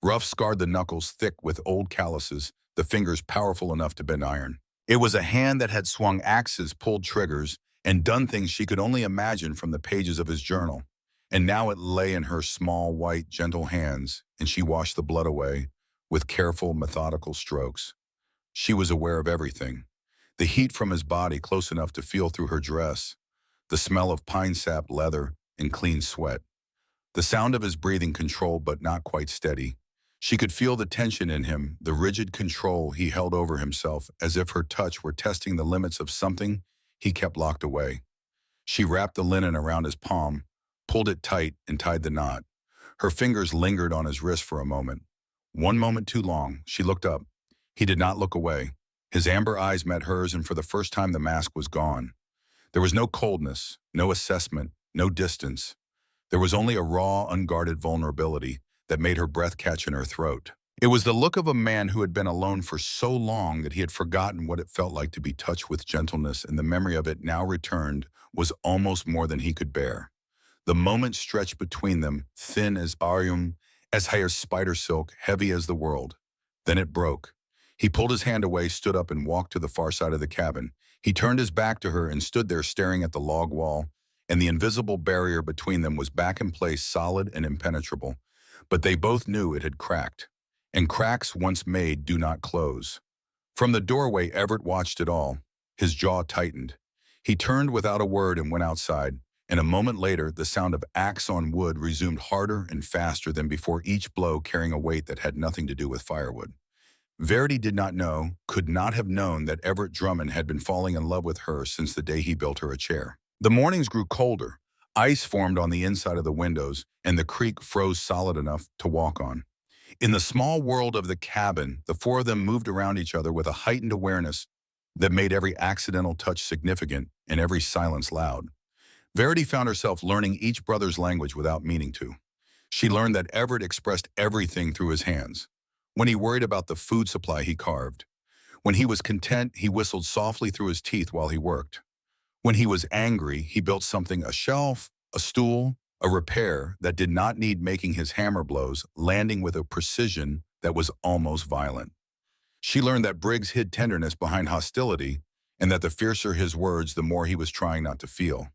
Rough scarred the knuckles thick with old calluses, the fingers powerful enough to bend iron. It was a hand that had swung axes, pulled triggers, and done things she could only imagine from the pages of his journal. And now it lay in her small, white, gentle hands, and she washed the blood away with careful, methodical strokes. She was aware of everything. The heat from his body close enough to feel through her dress, the smell of pine sap leather and clean sweat, the sound of his breathing controlled but not quite steady. She could feel the tension in him, the rigid control he held over himself, as if her touch were testing the limits of something he kept locked away. She wrapped the linen around his palm, pulled it tight, and tied the knot. Her fingers lingered on his wrist for a moment. One moment too long. She looked up. He did not look away. His amber eyes met hers, and for the first time the mask was gone. There was no coldness, no assessment, no distance. There was only a raw, unguarded vulnerability that made her breath catch in her throat. It was the look of a man who had been alone for so long that he had forgotten what it felt like to be touched with gentleness, and the memory of it now returned was almost more than he could bear. The moment stretched between them, thin as barium, as high as spider silk, heavy as the world. Then it broke. He pulled his hand away, stood up, and walked to the far side of the cabin. He turned his back to her and stood there staring at the log wall, and the invisible barrier between them was back in place, solid and impenetrable. But they both knew it had cracked, and cracks once made do not close. From the doorway, Everett watched it all. His jaw tightened. He turned without a word and went outside, and a moment later, the sound of axe on wood resumed harder and faster than before, each blow carrying a weight that had nothing to do with firewood. Verity did not know, could not have known, that Everett Drummond had been falling in love with her since the day he built her a chair. The mornings grew colder. Ice formed on the inside of the windows, and the creek froze solid enough to walk on. In the small world of the cabin, the four of them moved around each other with a heightened awareness that made every accidental touch significant and every silence loud. Verity found herself learning each brother's language without meaning to. She learned that Everett expressed everything through his hands. When he worried about the food supply, he carved. When he was content, he whistled softly through his teeth while he worked. When he was angry, he built something, a shelf, a stool, a repair that did not need making his hammer blows, landing with a precision that was almost violent. She learned that Briggs hid tenderness behind hostility, and that the fiercer his words, the more he was trying not to feel.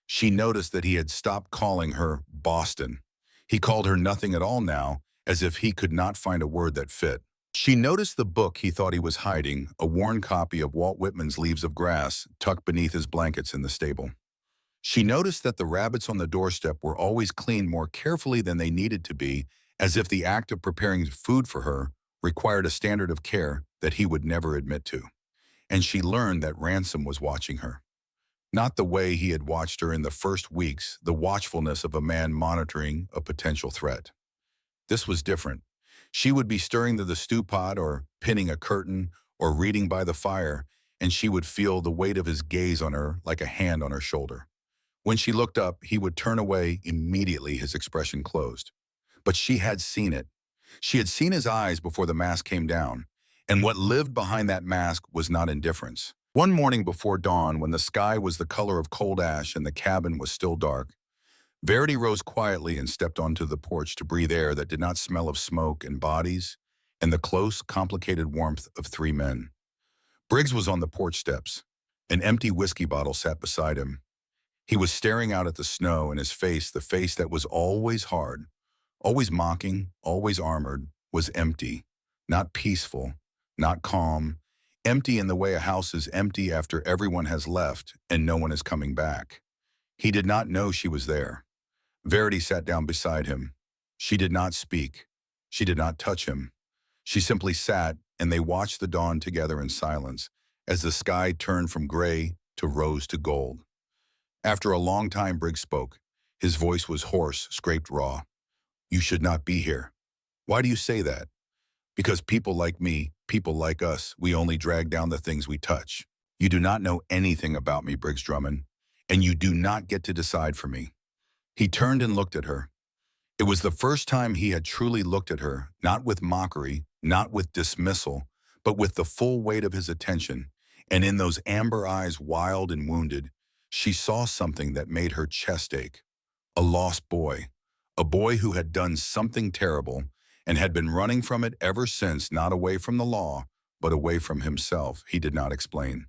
She noticed that he had stopped calling her Boston. He called her nothing at all now, as if he could not find a word that fit. She noticed the book he thought he was hiding, a worn copy of Walt Whitman's Leaves of Grass, tucked beneath his blankets in the stable. She noticed that the rabbits on the doorstep were always cleaned more carefully than they needed to be, as if the act of preparing food for her required a standard of care that he would never admit to. And she learned that Ransom was watching her. Not the way he had watched her in the first weeks, the watchfulness of a man monitoring a potential threat. This was different. She would be stirring the stew pot or pinning a curtain or reading by the fire, and she would feel the weight of his gaze on her like a hand on her shoulder. When she looked up, he would turn away immediately, his expression closed. But she had seen it. She had seen his eyes before the mask came down, and what lived behind that mask was not indifference. One morning before dawn, when the sky was the color of cold ash and the cabin was still dark, Verity rose quietly and stepped onto the porch to breathe air that did not smell of smoke and bodies and the close, complicated warmth of three men. Briggs was on the porch steps. An empty whiskey bottle sat beside him. He was staring out at the snow, and his face, the face that was always hard, always mocking, always armored, was empty, not peaceful, not calm, empty in the way a house is empty after everyone has left and no one is coming back. He did not know she was there. Verity sat down beside him. She did not speak. She did not touch him. She simply sat, and they watched the dawn together in silence as the sky turned from gray to rose to gold. After a long time, Briggs spoke. His voice was hoarse, scraped raw. "You should not be here." "Why do you say that?" "Because people like me, people like us, we only drag down the things we touch. You do not know anything about me, Briggs Drummond, and you do not get to decide for me." He turned and looked at her. It was the first time he had truly looked at her, not with mockery, not with dismissal, but with the full weight of his attention, And in those amber eyes, wild and wounded, she saw something that made her chest ache. A lost boy. A boy who had done something terrible and had been running from it ever since, not away from the law, but away from himself, he did not explain.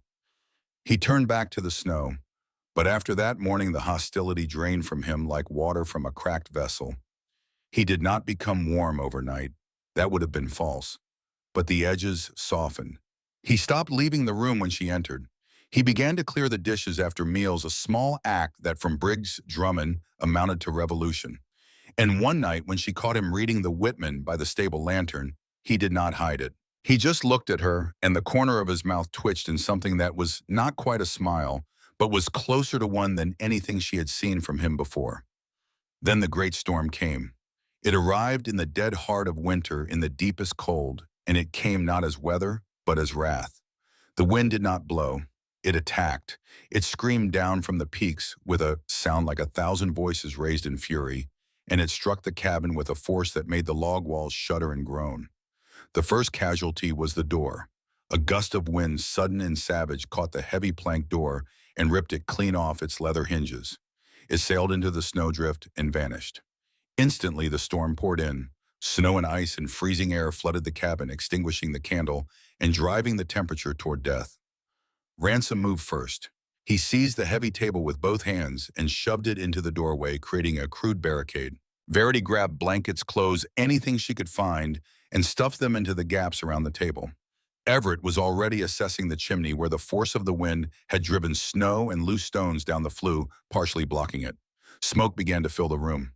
He turned back to the snow, but after that morning the hostility drained from him like water from a cracked vessel. He did not become warm overnight. That would have been false. But the edges softened. He stopped leaving the room when she entered. He began to clear the dishes after meals, a small act that from Briggs Drummond amounted to revolution. And one night when she caught him reading The Whitman by the stable lantern, he did not hide it. He just looked at her, and the corner of his mouth twitched in something that was not quite a smile, but was closer to one than anything she had seen from him before. Then the great storm came. It arrived in the dead heart of winter, in the deepest cold, and it came not as weather, but as wrath. The wind did not blow. It attacked. It screamed down from the peaks with a sound like 1,000 voices raised in fury, and it struck the cabin with a force that made the log walls shudder and groan. The first casualty was the door. A gust of wind, sudden and savage, caught the heavy plank door and ripped it clean off its leather hinges. It sailed into the snowdrift and vanished. Instantly the storm poured in. Snow and ice and freezing air flooded the cabin, extinguishing the candle and driving the temperature toward death. Ransom moved first. He seized the heavy table with both hands and shoved it into the doorway, creating a crude barricade. Verity grabbed blankets, clothes, anything she could find, and stuffed them into the gaps around the table. Everett was already assessing the chimney where the force of the wind had driven snow and loose stones down the flue, partially blocking it. Smoke began to fill the room.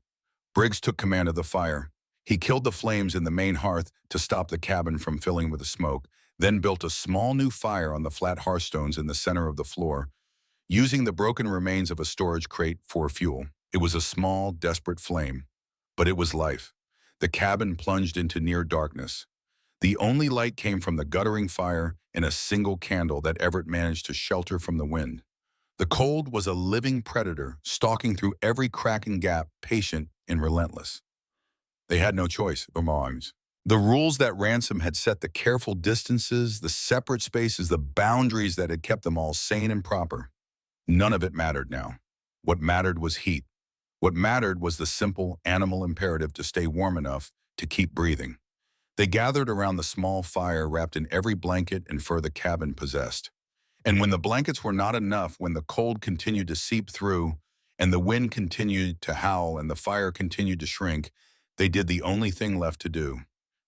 Briggs took command of the fire. He killed the flames in the main hearth to stop the cabin from filling with the smoke, then built a small new fire on the flat hearthstones in the center of the floor, using the broken remains of a storage crate for fuel. It was a small, desperate flame, but it was life. The cabin plunged into near darkness. The only light came from the guttering fire and a single candle that Everett managed to shelter from the wind. The cold was a living predator, stalking through every crack and gap, patient and relentless. They had no choice, Omar's. The rules that Ransom had set, the careful distances, the separate spaces, the boundaries that had kept them all sane and proper. None of it mattered now. What mattered was heat. What mattered was the simple animal imperative to stay warm enough to keep breathing. They gathered around the small fire, wrapped in every blanket and fur the cabin possessed. And when the blankets were not enough, when the cold continued to seep through, and the wind continued to howl, and the fire continued to shrink, they did the only thing left to do.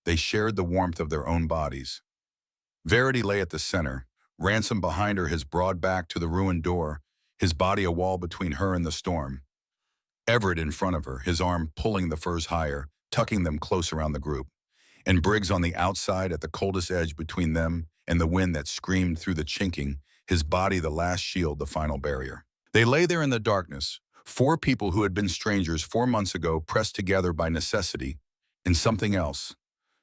They shared the warmth of their own bodies. Verity lay at the center, Ransom behind her, his broad back to the ruined door, his body a wall between her and the storm. Everett in front of her, his arm pulling the furs higher, tucking them close around the group. And Briggs on the outside at the coldest edge between them and the wind that screamed through the chinking, his body the last shield, the final barrier. They lay there in the darkness, four people who had been strangers 4 months ago, pressed together by necessity, and something else.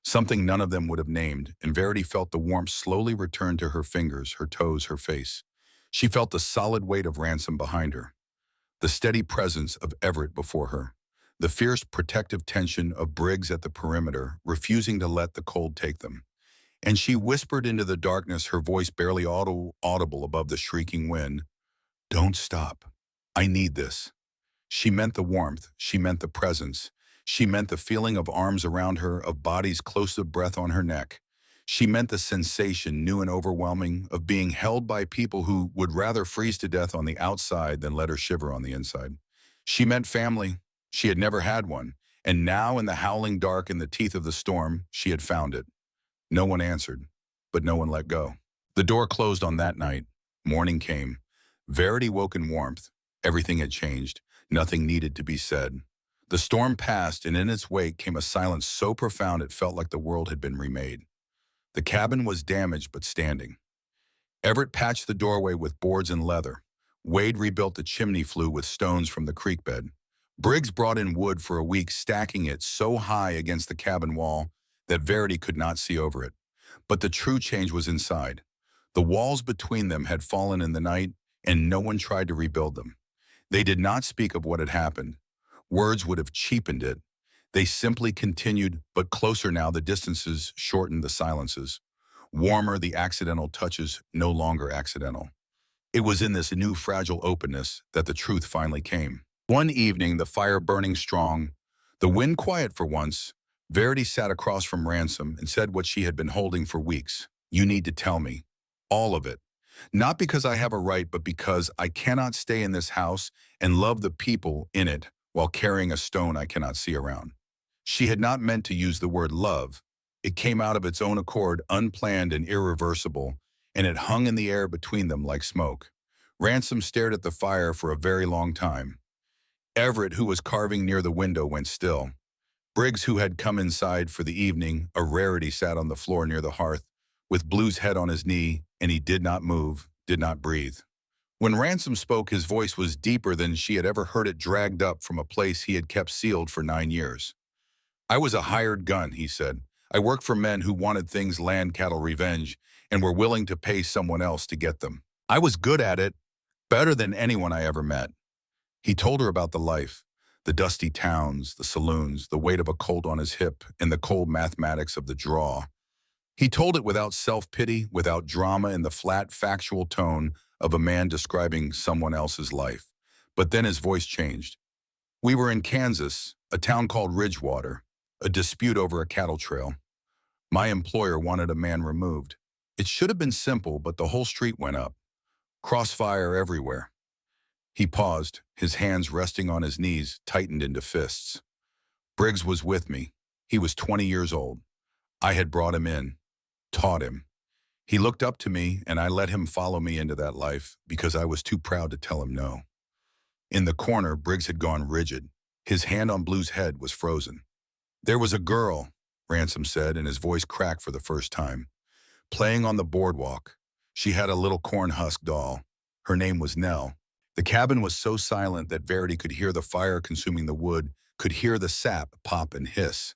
Something none of them would have named, and Verity felt the warmth slowly return to her fingers, her toes, her face. She felt the solid weight of Ransom behind her, the steady presence of Everett before her, the fierce protective tension of Briggs at the perimeter, refusing to let the cold take them. And she whispered into the darkness, her voice barely audible above the shrieking wind, "Don't stop. I need this." She meant the warmth. She meant the presence. She meant the feeling of arms around her, of bodies close to breath on her neck. She meant the sensation, new and overwhelming, of being held by people who would rather freeze to death on the outside than let her shiver on the inside. She meant family. She had never had one. And now, in the howling dark, in the teeth of the storm, she had found it. No one answered, but no one let go. The door closed on that night. Morning came. Verity woke in warmth. Everything had changed. Nothing needed to be said. The storm passed, and in its wake came a silence so profound it felt like the world had been remade. The cabin was damaged but standing. Everett patched the doorway with boards and leather. Wade rebuilt the chimney flue with stones from the creek bed. Briggs brought in wood for a week, stacking it so high against the cabin wall that Verity could not see over it. But the true change was inside. The walls between them had fallen in the night, and no one tried to rebuild them. They did not speak of what had happened. Words would have cheapened it. They simply continued, but closer now, the distances shortened the silences. Warmer, the accidental touches no longer accidental. It was in this new fragile openness that the truth finally came. One evening, the fire burning strong, the wind quiet for once, Verity sat across from Ransom and said what she had been holding for weeks. You need to tell me. All of it. Not because I have a right, but because I cannot stay in this house and love the people in it while carrying a stone I cannot see around. She had not meant to use the word love. It came out of its own accord, unplanned and irreversible, and it hung in the air between them like smoke. Ransom stared at the fire for a very long time. Everett, who was carving near the window, went still. Briggs, who had come inside for the evening, a rarity, sat on the floor near the hearth, with Blue's head on his knee, and he did not move, did not breathe. When Ransom spoke, his voice was deeper than she had ever heard it, dragged up from a place he had kept sealed for 9 years. I was a hired gun, he said. I worked for men who wanted things land, cattle, revenge, and were willing to pay someone else to get them. I was good at it, better than anyone I ever met. He told her about the life, the dusty towns, the saloons, the weight of a Colt on his hip, and the cold mathematics of the draw. He told it without self-pity, without drama, in the flat, factual tone of a man describing someone else's life. But then his voice changed. We were in Kansas, a town called Ridgewater, a dispute over a cattle trail. My employer wanted a man removed. It should have been simple, but the whole street went up. Crossfire everywhere. He paused, his hands resting on his knees, tightened into fists. Briggs was with me. He was 20 years old. I had brought him in, taught him. He looked up to me, and I let him follow me into that life because I was too proud to tell him no. In the corner, Briggs had gone rigid. His hand on Blue's head was frozen. There was a girl, Ransom said, and his voice cracked for the first time, playing on the boardwalk. She had a little corn husk doll. Her name was Nell. The cabin was so silent that Verity could hear the fire consuming the wood, could hear the sap pop and hiss.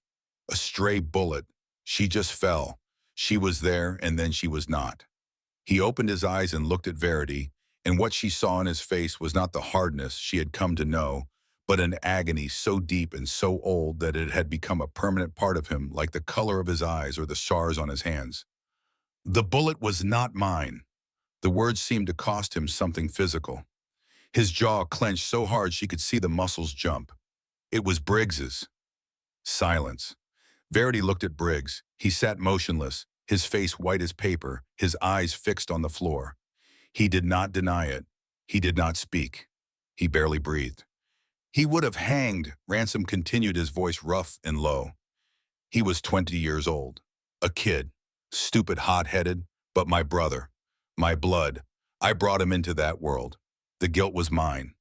A stray bullet. She just fell. She was there, and then she was not. He opened his eyes and looked at Verity, and what she saw in his face was not the hardness she had come to know, but an agony so deep and so old that it had become a permanent part of him, like the color of his eyes or the scars on his hands. The bullet was not mine. The words seemed to cost him something physical. His jaw clenched so hard she could see the muscles jump. It was Briggs's. Silence. Verity looked at Briggs. He sat motionless, his face white as paper, his eyes fixed on the floor. He did not deny it. He did not speak. He barely breathed. He would have hanged, Ransom continued, his voice rough and low. He was 20 years old. A kid. Stupid, hot-headed, but my brother. My blood. I brought him into that world. The guilt was mine.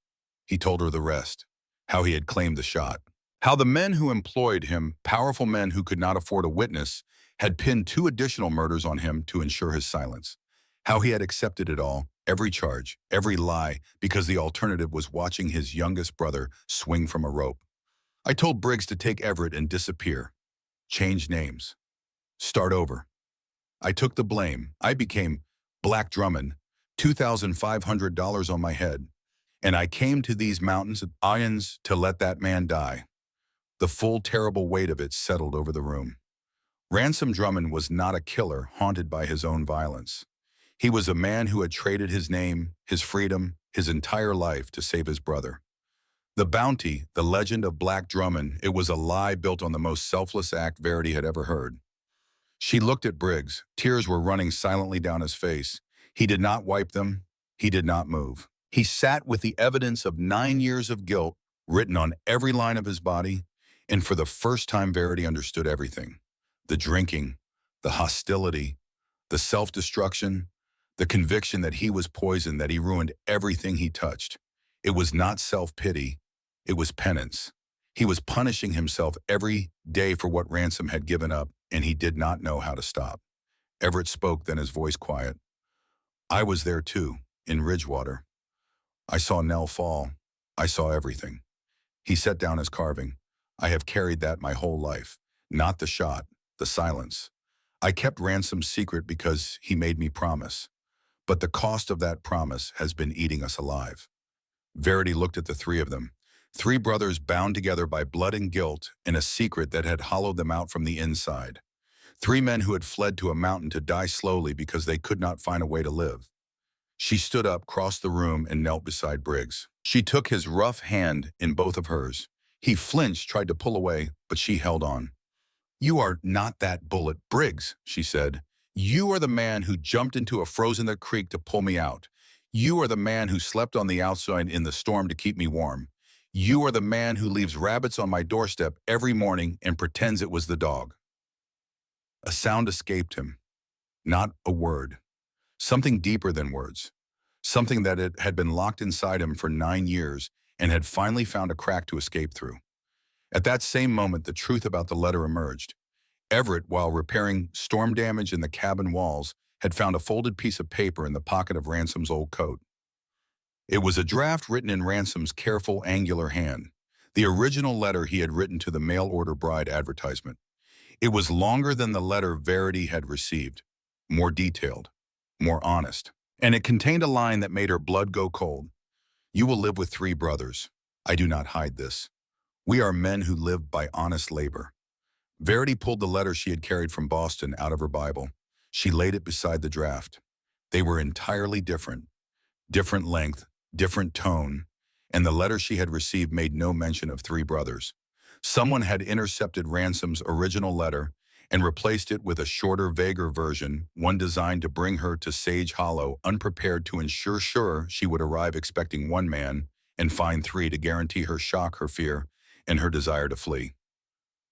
He told her the rest. How he had claimed the shot. How the men who employed him, powerful men who could not afford a witness, had pinned 2 additional murders on him to ensure his silence. How he had accepted it all, every charge, every lie, because the alternative was watching his youngest brother swing from a rope. I told Briggs to take Everett and disappear. Change names. Start over. I took the blame. I became Black Drummond, $2,500 on my head. And I came to these mountains of ions to let that man die. The full, terrible weight of it settled over the room. Ransom Drummond was not a killer haunted by his own violence. He was a man who had traded his name, his freedom, his entire life to save his brother. The bounty, the legend of Black Drummond, it was a lie built on the most selfless act Verity had ever heard. She looked at Briggs. Tears were running silently down his face. He did not wipe them. He did not move. He sat with the evidence of 9 years of guilt written on every line of his body, and for the first time Verity understood everything. The drinking, the hostility, the self-destruction, the conviction that he was poison, that he ruined everything he touched. It was not self-pity, it was penance. He was punishing himself every day for what Ransom had given up, and he did not know how to stop. Everett spoke, then his voice quiet. I was there too, in Ridgewater. I saw Nell fall. I saw everything. He set down his carving. I have carried that my whole life. Not the shot, the silence. I kept Ransom's secret because he made me promise. But the cost of that promise has been eating us alive. Verity looked at the 3 of them. 3 brothers bound together by blood and guilt in a secret that had hollowed them out from the inside. 3 men who had fled to a mountain to die slowly because they could not find a way to live. She stood up, crossed the room, and knelt beside Briggs. She took his rough hand in both of hers. He flinched, tried to pull away, but she held on. "You are not that bullet, Briggs," she said. "You are the man who jumped into a frozen creek to pull me out. You are the man who slept on the outside in the storm to keep me warm. You are the man who leaves rabbits on my doorstep every morning and pretends it was the dog." A sound escaped him. Not a word. Something deeper than words. Something that it had been locked inside him for 9 years and had finally found a crack to escape through. At that same moment, the truth about the letter emerged. Everett, while repairing storm damage in the cabin walls, had found a folded piece of paper in the pocket of Ransom's old coat. It was a draft written in Ransom's careful, angular hand, the original letter he had written to the mail-order bride advertisement. It was longer than the letter Verity had received, more detailed, more honest, and it contained a line that made her blood go cold. "You will live with 3 brothers. I do not hide this. We are men who live by honest labor." Verity pulled the letter she had carried from Boston out of her Bible. She laid it beside the draft. They were entirely different. Different length, different tone, and the letter she had received made no mention of 3 brothers. Someone had intercepted Ransom's original letter and replaced it with a shorter, vaguer version, one designed to bring her to Sage Hollow unprepared, to ensure she would arrive expecting 1 man and find 3 to guarantee her shock, her fear, and her desire to flee.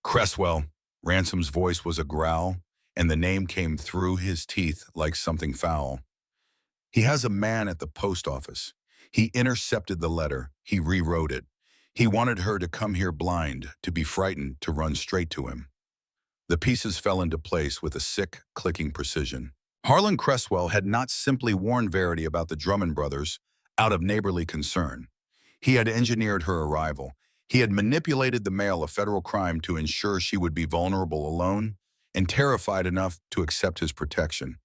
"Cresswell." Ransom's voice was a growl, and the name came through his teeth like something foul. "He has a man at the post office. He intercepted the letter. He rewrote it. He wanted her to come here blind, to be frightened, to run straight to him." The pieces fell into place with a sick, clicking precision. Harlan Cresswell had not simply warned Verity about the Drummond brothers out of neighborly concern. He had engineered her arrival. He had manipulated the mail, a federal crime, to ensure she would be vulnerable, alone, and terrified enough to accept his protection.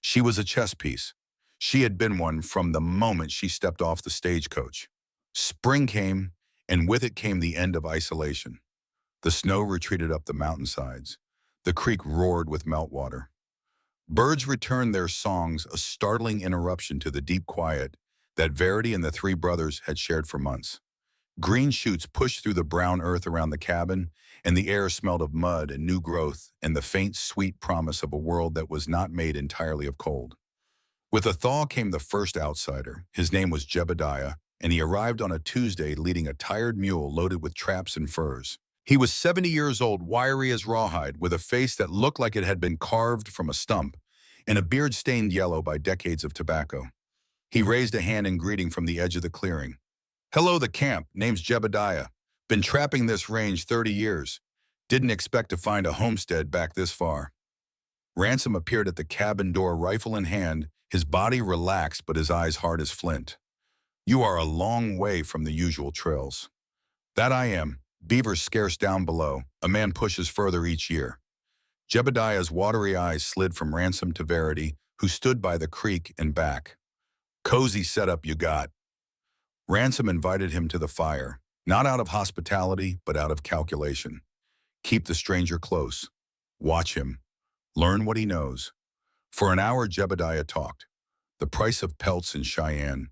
She was a chess piece. She had been one from the moment she stepped off the stagecoach. Spring came, and with it came the end of isolation. The snow retreated up the mountainsides. The creek roared with meltwater. Birds returned their songs, a startling interruption to the deep quiet that Verity and the 3 brothers had shared for months. Green shoots pushed through the brown earth around the cabin, and the air smelled of mud and new growth and the faint, sweet promise of a world that was not made entirely of cold. With a thaw came the first outsider. His name was Jebediah, and he arrived on a Tuesday leading a tired mule loaded with traps and furs. He was 70 years old, wiry as rawhide, with a face that looked like it had been carved from a stump, and a beard stained yellow by decades of tobacco. He raised a hand in greeting from the edge of the clearing. "Hello, the camp. Name's Jebediah. Been trapping this range 30 years. Didn't expect to find a homestead back this far." Ransom appeared at the cabin door, rifle in hand, his body relaxed but his eyes hard as flint. "You are a long way from the usual trails." "That I am. Beavers scarce down below. A man pushes further each year." Jebediah's watery eyes slid from Ransom to Verity, who stood by the creek and back. "Cozy setup you got." Ransom invited him to the fire, not out of hospitality, but out of calculation. Keep the stranger close. Watch him. Learn what he knows. For an hour, Jebediah talked. The price of pelts in Cheyenne,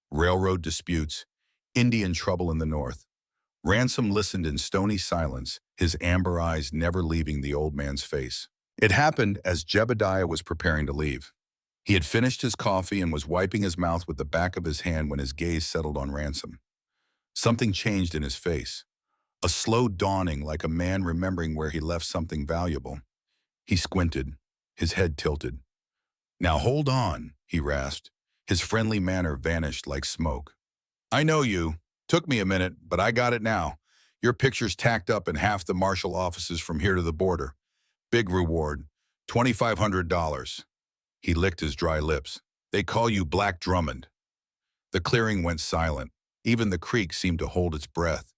railroad disputes, Indian trouble in the north. Ransom listened in stony silence, his amber eyes never leaving the old man's face. It happened as Jebediah was preparing to leave. He had finished his coffee and was wiping his mouth with the back of his hand when his gaze settled on Ransom. Something changed in his face. A slow dawning, like a man remembering where he left something valuable. He squinted, his head tilted. "Now hold on," he rasped. His friendly manner vanished like smoke. "I know you. Took me a minute, but I got it now. Your picture's tacked up in half the marshal offices from here to the border. Big reward, $2,500. He licked his dry lips. "They call you Black Drummond." The clearing went silent. Even the creek seemed to hold its breath.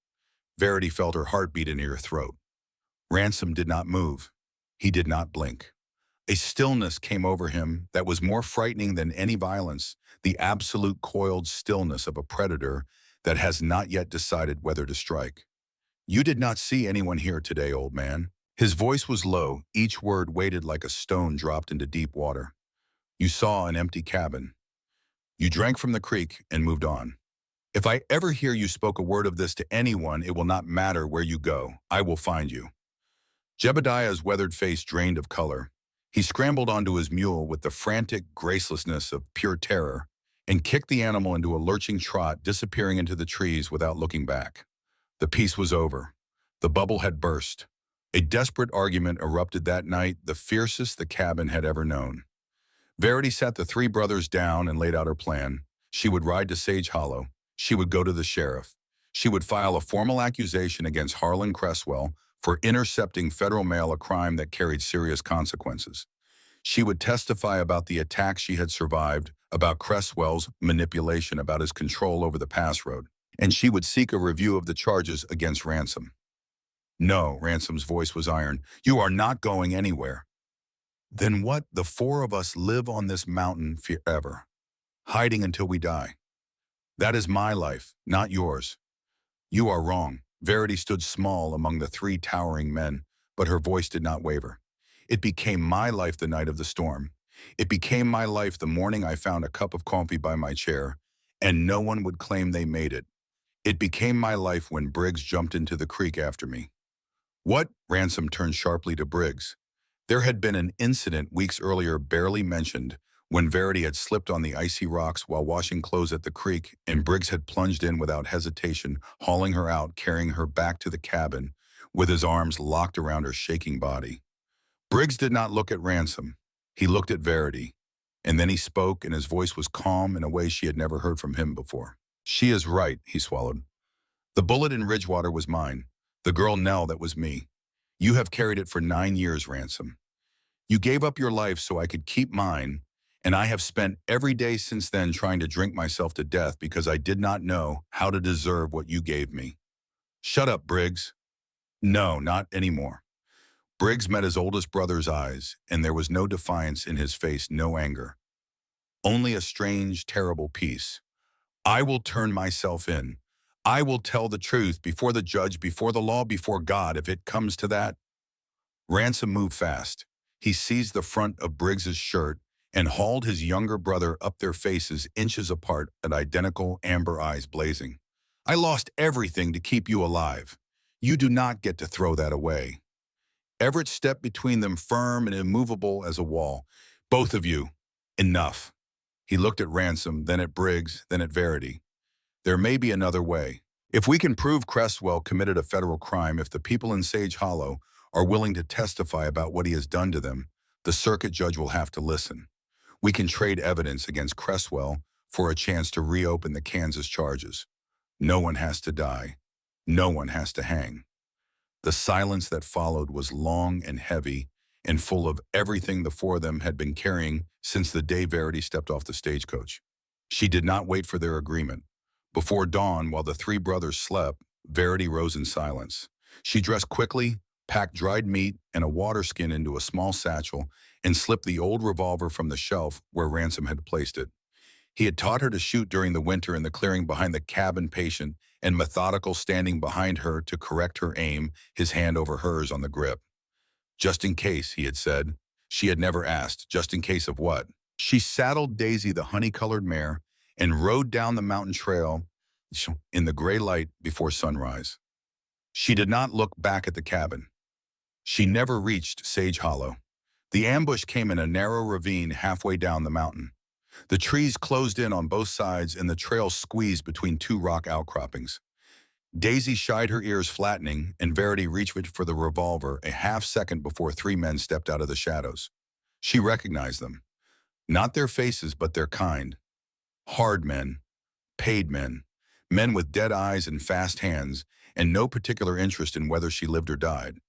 Verity felt her heartbeat in her throat. Ransom did not move. He did not blink. A stillness came over him that was more frightening than any violence, the absolute coiled stillness of a predator that has not yet decided whether to strike. "You did not see anyone here today, old man." His voice was low, each word weighted like a stone dropped into deep water. You saw an empty cabin. You drank from the creek and moved on. If I ever hear you spoke a word of this to anyone, it will not matter where you go. I will find you. Jebediah's weathered face drained of color. He scrambled onto his mule with the frantic gracelessness of pure terror and kicked the animal into a lurching trot, disappearing into the trees without looking back. The peace was over. The bubble had burst. A desperate argument erupted that night, the fiercest the cabin had ever known. Verity sat the three brothers down and laid out her plan. She would ride to Sage Hollow. She would go to the sheriff. She would file a formal accusation against Harlan Cresswell for intercepting federal mail, a crime that carried serious consequences. She would testify about the attack she had survived, about Cresswell's manipulation, about his control over the pass road, and she would seek a review of the charges against Ransom. No, Ransom's voice was iron. You are not going anywhere. Then what? The four of us live on this mountain forever, hiding until we die. That is my life, not yours. You are wrong. Verity stood small among the three towering men, but her voice did not waver. It became my life the night of the storm. It became my life the morning I found a cup of coffee by my chair, and no one would claim they made it. It became my life when Briggs jumped into the creek after me. What? Ransom turned sharply to Briggs. There had been an incident weeks earlier, barely mentioned, when Verity had slipped on the icy rocks while washing clothes at the creek, and Briggs had plunged in without hesitation, hauling her out, carrying her back to the cabin, with his arms locked around her shaking body. Briggs did not look at Ransom. He looked at Verity, and then he spoke, and his voice was calm in a way she had never heard from him before. She is right, he swallowed. The bullet in Ridgewater was mine. The girl Nell, that was me. You have carried it for 9 years, Ransom. You gave up your life so I could keep mine, and I have spent every day since then trying to drink myself to death because I did not know how to deserve what you gave me. Shut up, Briggs. No, not anymore. Briggs met his oldest brother's eyes, and there was no defiance in his face, no anger. Only a strange, terrible peace. I will turn myself in. I will tell the truth before the judge, before the law, before God, if it comes to that. Ransom moved fast. He seized the front of Briggs's shirt and hauled his younger brother up, their faces inches apart and identical, amber eyes blazing. I lost everything to keep you alive. You do not get to throw that away. Everett stepped between them, firm and immovable as a wall. Both of you, enough. He looked at Ransom, then at Briggs, then at Verity. There may be another way. If we can prove Cresswell committed a federal crime, if the people in Sage Hollow are willing to testify about what he has done to them, the circuit judge will have to listen. We can trade evidence against Cresswell for a chance to reopen the Kansas charges. No one has to die. No one has to hang. The silence that followed was long and heavy and full of everything the four of them had been carrying since the day Verity stepped off the stagecoach. She did not wait for their agreement. Before dawn, while the three brothers slept, Verity rose in silence. She dressed quickly, packed dried meat and a water skin into a small satchel, and slipped the old revolver from the shelf where Ransom had placed it. He had taught her to shoot during the winter in the clearing behind the cabin, patient and methodical, standing behind her to correct her aim, his hand over hers on the grip. Just in case, he had said. She had never asked, just in case of what? She saddled Daisy, the honey-colored mare, and rode down the mountain trail in the gray light before sunrise. She did not look back at the cabin. She never reached Sage Hollow. The ambush came in a narrow ravine halfway down the mountain. The trees closed in on both sides and the trail squeezed between two rock outcroppings. Daisy shied her ears, flattening, and Verity reached for the revolver a half-second before three men stepped out of the shadows. She recognized them. Not their faces, but their kind. Hard men, paid men, men with dead eyes and fast hands, and no particular interest in whether she lived or died.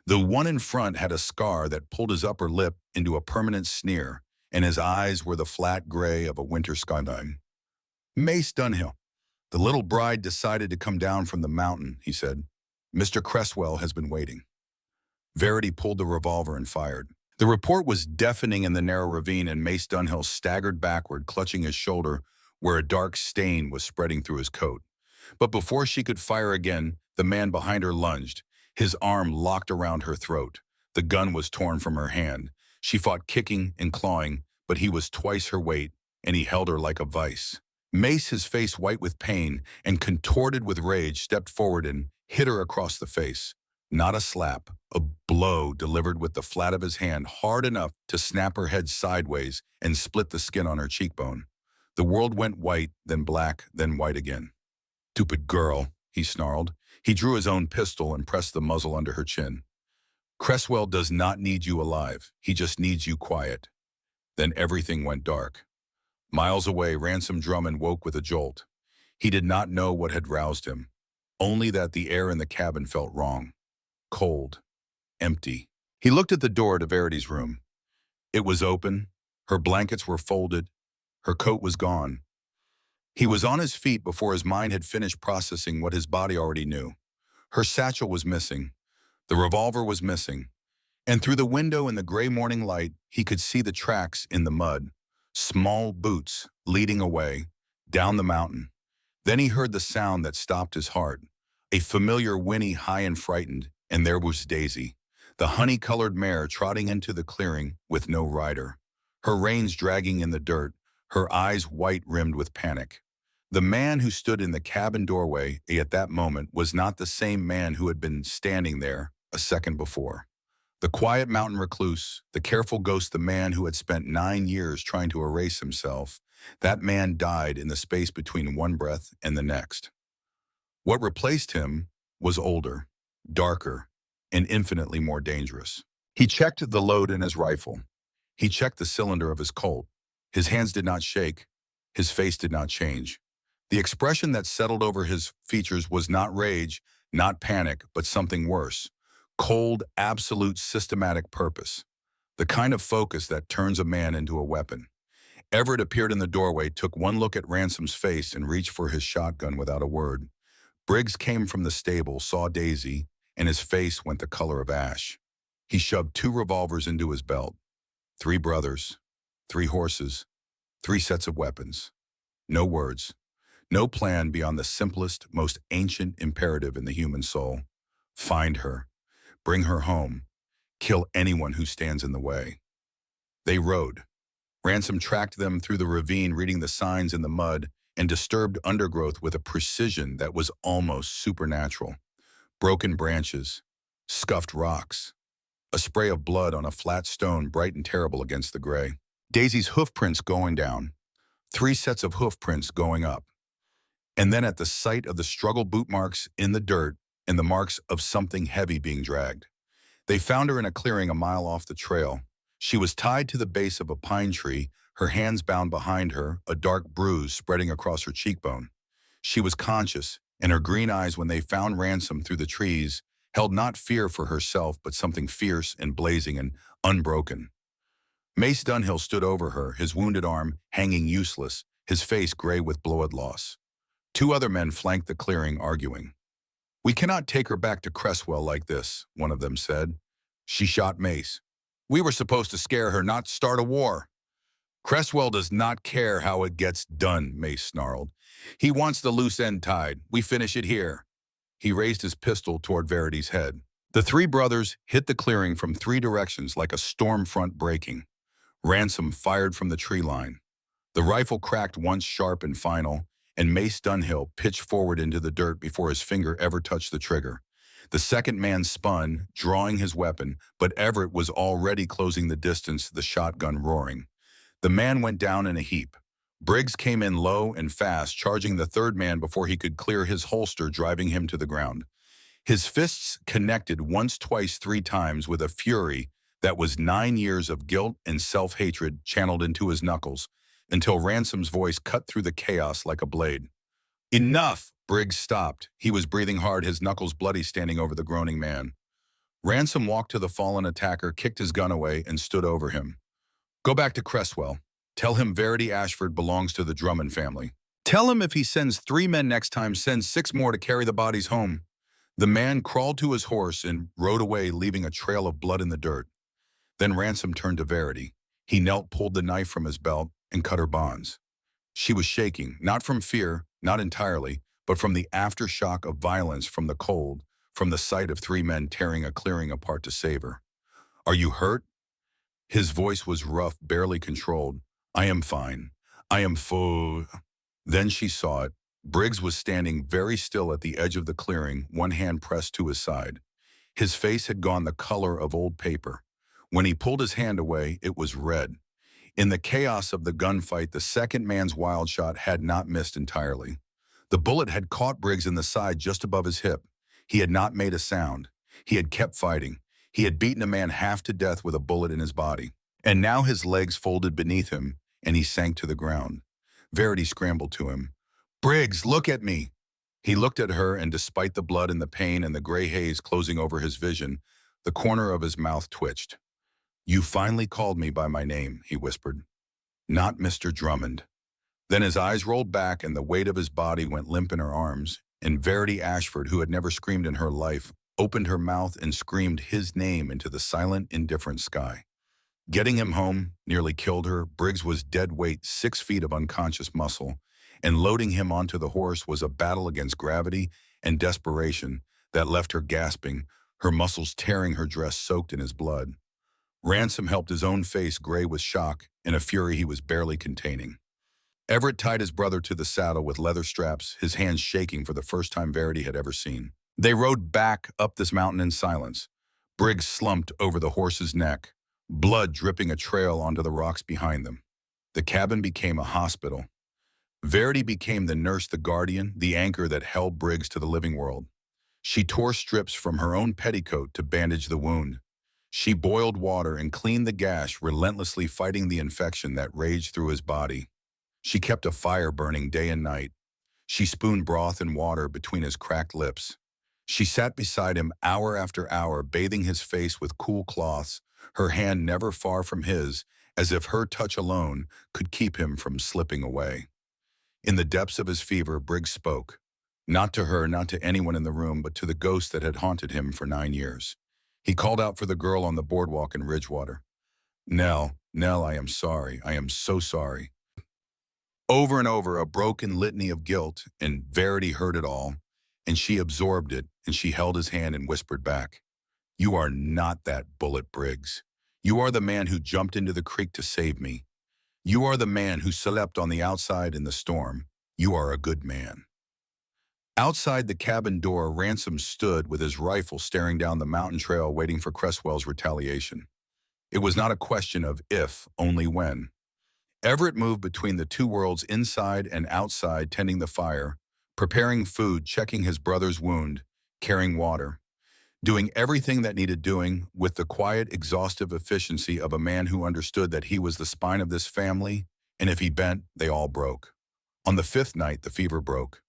The one in front had a scar that pulled his upper lip into a permanent sneer, and his eyes were the flat gray of a winter skyline. Mace Dunhill. The little bride decided to come down from the mountain, he said. Mr. Cresswell has been waiting. Verity pulled the revolver and fired. The report was deafening in the narrow ravine, and Mace Dunhill staggered backward, clutching his shoulder where a dark stain was spreading through his coat. But before she could fire again, the man behind her lunged. His arm locked around her throat. The gun was torn from her hand. She fought kicking and clawing, but he was twice her weight, and he held her like a vice. Mace, his face white with pain and contorted with rage, stepped forward and hit her across the face. Not a slap, a blow delivered with the flat of his hand hard enough to snap her head sideways and split the skin on her cheekbone. The world went white, then black, then white again. "Stupid girl," he snarled. He drew his own pistol and pressed the muzzle under her chin. "Cresswell does not need you alive. He just needs you quiet." Then everything went dark. Miles away, Ransom Drummond woke with a jolt. He did not know what had roused him, only that the air in the cabin felt wrong. Cold. Empty. He looked at the door to Verity's room. It was open. Her blankets were folded. Her coat was gone. He was on his feet before his mind had finished processing what his body already knew. Her satchel was missing. The revolver was missing. And through the window in the gray morning light, he could see the tracks in the mud. Small boots leading away, down the mountain. Then he heard the sound that stopped his heart. A familiar whinny, high and frightened, and there was Daisy, the honey-colored mare trotting into the clearing with no rider. Her reins dragging in the dirt, her eyes white-rimmed with panic. The man who stood in the cabin doorway at that moment was not the same man who had been standing there a second before. The quiet mountain recluse, the careful ghost, the man who had spent 9 years trying to erase himself, that man died in the space between one breath and the next. What replaced him was older, darker, and infinitely more dangerous. He checked the load in his rifle. He checked the cylinder of his Colt. His hands did not shake. His face did not change. The expression that settled over his features was not rage, not panic, but something worse. Cold, absolute, systematic purpose. The kind of focus that turns a man into a weapon. Everett appeared in the doorway, took one look at Ransom's face, and reached for his shotgun without a word. Briggs came from the stable, saw Daisy, and his face went the color of ash. He shoved 2 revolvers into his belt. 3 brothers, 3 horses, 3 sets of weapons. No words. No plan beyond the simplest, most ancient imperative in the human soul. Find her. Bring her home. Kill anyone who stands in the way. They rode. Ransom tracked them through the ravine, reading the signs in the mud and disturbed undergrowth with a precision that was almost supernatural. Broken branches, scuffed rocks, a spray of blood on a flat stone bright and terrible against the gray. Daisy's hoofprints going down, 3 sets of hoofprints going up. And then at the sight of the struggle boot marks in the dirt and the marks of something heavy being dragged. They found her in a clearing a mile off the trail. She was tied to the base of a pine tree, her hands bound behind her, a dark bruise spreading across her cheekbone. She was conscious, and her green eyes, when they found Ransom through the trees, held not fear for herself, but something fierce and blazing and unbroken. Mace Dunhill stood over her, his wounded arm hanging useless, his face gray with blood loss. 2 other men flanked the clearing, arguing. "We cannot take her back to Cresswell like this," one of them said. She shot Mace. "We were supposed to scare her, not start a war." "Cresswell does not care how it gets done," Mace snarled. "He wants the loose end tied. We finish it here." He raised his pistol toward Verity's head. The 3 brothers hit the clearing from 3 directions like a storm front breaking. Ransom fired from the tree line. The rifle cracked once sharp and final, and Mace Dunhill pitched forward into the dirt before his finger ever touched the trigger. The second man spun, drawing his weapon, but Everett was already closing the distance, the shotgun roaring. The man went down in a heap. Briggs came in low and fast, charging the 3rd man before he could clear his holster, driving him to the ground. His fists connected once, twice, 3 times with a fury that was 9 years of guilt and self-hatred channeled into his knuckles, until Ransom's voice cut through the chaos like a blade. "Enough!" Briggs stopped. He was breathing hard, his knuckles bloody, standing over the groaning man. Ransom walked to the fallen attacker, kicked his gun away, and stood over him. "Go back to Cresswell. Tell him Verity Ashford belongs to the Drummond family. Tell him if he sends 3 men next time, send 6 more to carry the bodies home." The man crawled to his horse and rode away, leaving a trail of blood in the dirt. Then Ransom turned to Verity. He knelt, pulled the knife from his belt, and cut her bonds. She was shaking, not from fear, not entirely, but from the aftershock of violence, from the cold, from the sight of three men tearing a clearing apart to save her. "Are you hurt?" His voice was rough, barely controlled. "I am fine. I am full." Then she saw it. Briggs was standing very still at the edge of the clearing, one hand pressed to his side. His face had gone the color of old paper. When he pulled his hand away, it was red. In the chaos of the gunfight, the second man's wild shot had not missed entirely. The bullet had caught Briggs in the side just above his hip. He had not made a sound. He had kept fighting. He had beaten a man half to death with a bullet in his body. And now his legs folded beneath him, and he sank to the ground. Verity scrambled to him. "Briggs, look at me!" He looked at her, and despite the blood and the pain and the gray haze closing over his vision, the corner of his mouth twitched. "You finally called me by my name," he whispered. "Not Mr. Drummond." Then his eyes rolled back and the weight of his body went limp in her arms, and Verity Ashford, who had never screamed in her life, opened her mouth and screamed his name into the silent, indifferent sky. Getting him home nearly killed her. Briggs was dead weight, 6 feet of unconscious muscle, and loading him onto the horse was a battle against gravity and desperation that left her gasping, her muscles tearing, her dress soaked in his blood. Ransom helped his own face gray with shock and a fury he was barely containing. Everett tied his brother to the saddle with leather straps, his hands shaking for the first time Verity had ever seen. They rode back up this mountain in silence. Briggs slumped over the horse's neck, blood dripping a trail onto the rocks behind them. The cabin became a hospital. Verity became the nurse, the guardian, the anchor that held Briggs to the living world. She tore strips from her own petticoat to bandage the wound. She boiled water and cleaned the gash, relentlessly fighting the infection that raged through his body. She kept a fire burning day and night. She spooned broth and water between his cracked lips. She sat beside him hour after hour, bathing his face with cool cloths, her hand never far from his, as if her touch alone could keep him from slipping away. In the depths of his fever, Briggs spoke. Not to her, not to anyone in the room, but to the ghost that had haunted him for 9 years. He called out for the girl on the boardwalk in Ridgewater. "Nell, Nell, I am sorry. I am so sorry." Over and over, a broken litany of guilt, and Verity heard it all, and she absorbed it, and she held his hand and whispered back, "You are not that bullet, Briggs. You are the man who jumped into the creek to save me. You are the man who slept on the outside in the storm. You are a good man." Outside the cabin door, Ransom stood with his rifle staring down the mountain trail waiting for Cresswell's retaliation. It was not a question of if, only when. Everett moved between the two worlds, inside and outside, tending the fire, preparing food, checking his brother's wound, carrying water, doing everything that needed doing with the quiet, exhaustive efficiency of a man who understood that he was the spine of this family, and if he bent, they all broke. On the 5th night, the fever broke.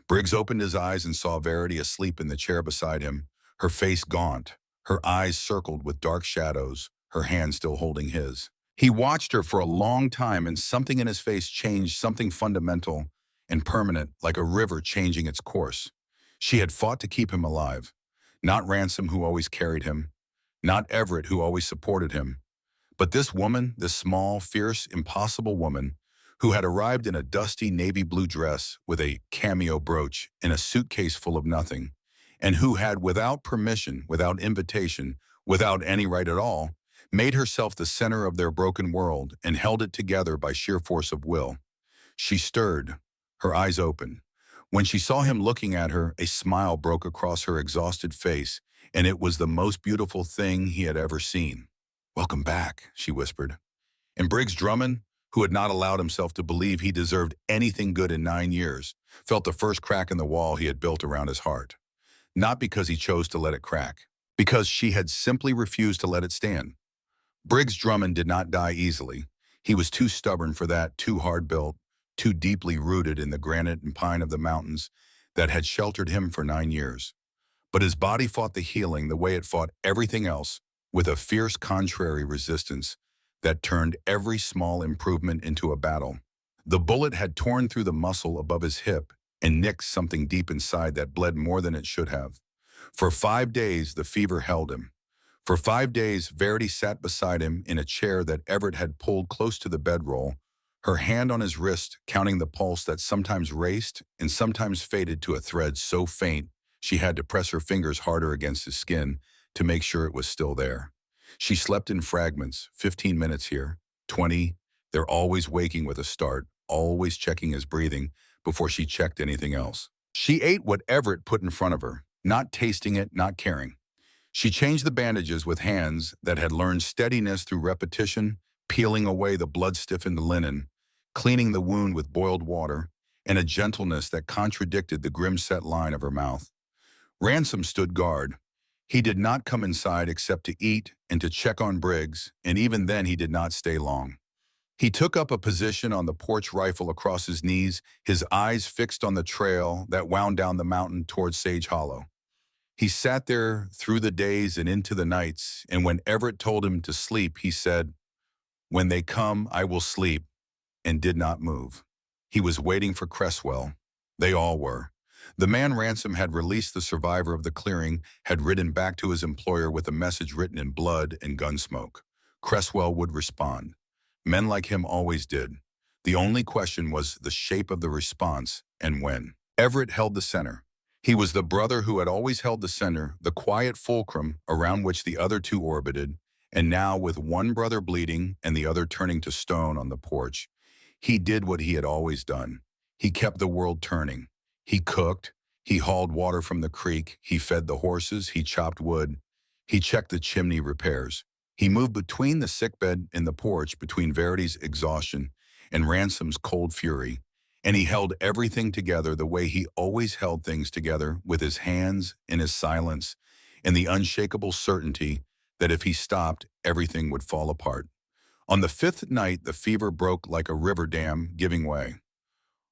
Briggs opened his eyes and saw Verity asleep in the chair beside him, her face gaunt, her eyes circled with dark shadows, her hand still holding his. He watched her for a long time, and something in his face changed, something fundamental and permanent, like a river changing its course. She had fought to keep him alive. Not Ransom, who always carried him. Not Everett, who always supported him. But this woman, this small, fierce, impossible woman, who had arrived in a dusty navy blue dress with a cameo brooch in a suitcase full of nothing, and who had, without permission, without invitation, without any right at all, made herself the center of their broken world and held it together by sheer force of will. She stirred, her eyes open. When she saw him looking at her, a smile broke across her exhausted face, and it was the most beautiful thing he had ever seen. "Welcome back," she whispered. And Briggs Drummond, who had not allowed himself to believe he deserved anything good in 9 years, felt the first crack in the wall he had built around his heart. Not because he chose to let it crack, because she had simply refused to let it stand. Briggs Drummond did not die easily. He was too stubborn for that, too hard-built, too deeply rooted in the granite and pine of the mountains that had sheltered him for 9 years. But his body fought the healing the way it fought everything else, with a fierce contrary resistance that turned every small improvement into a battle. The bullet had torn through the muscle above his hip and nicked something deep inside that bled more than it should have. For 5 days, the fever held him. For 5 days, Verity sat beside him in a chair that Everett had pulled close to the bedroll, her hand on his wrist, counting the pulse that sometimes raced and sometimes faded to a thread so faint She had to press her fingers harder against his skin to make sure it was still there. She slept in fragments, 15 minutes here, 20. They're always waking with a start, always checking his breathing before she checked anything else. She ate whatever it put in front of her, not tasting it, not caring. She changed the bandages with hands that had learned steadiness through repetition, peeling away the blood-stiffened linen, cleaning the wound with boiled water, and a gentleness that contradicted the grim-set line of her mouth. Ransom stood guard. He did not come inside except to eat and to check on Briggs, and even then he did not stay long. He took up a position on the porch rifle across his knees, his eyes fixed on the trail that wound down the mountain towards Sage Hollow. He sat there through the days and into the nights, and when Everett told him to sleep, he said, "When they come, I will sleep," and did not move. He was waiting for Cresswell. They all were. The man Ransom had released, the survivor of the clearing, had ridden back to his employer with a message written in blood and gun smoke. Cresswell would respond. Men like him always did. The only question was the shape of the response and when. Everett held the center. He was the brother who had always held the center, the quiet fulcrum around which the other two orbited, and now with one brother bleeding and the other turning to stone on the porch, he did what he had always done. He kept the world turning. He cooked, he hauled water from the creek, he fed the horses, he chopped wood, he checked the chimney repairs. He moved between the sickbed and the porch, between Verity's exhaustion and Ransom's cold fury, and he held everything together the way he always held things together, with his hands and his silence and the unshakable certainty that if he stopped, everything would fall apart. On the fifth night, the fever broke like a river dam giving way.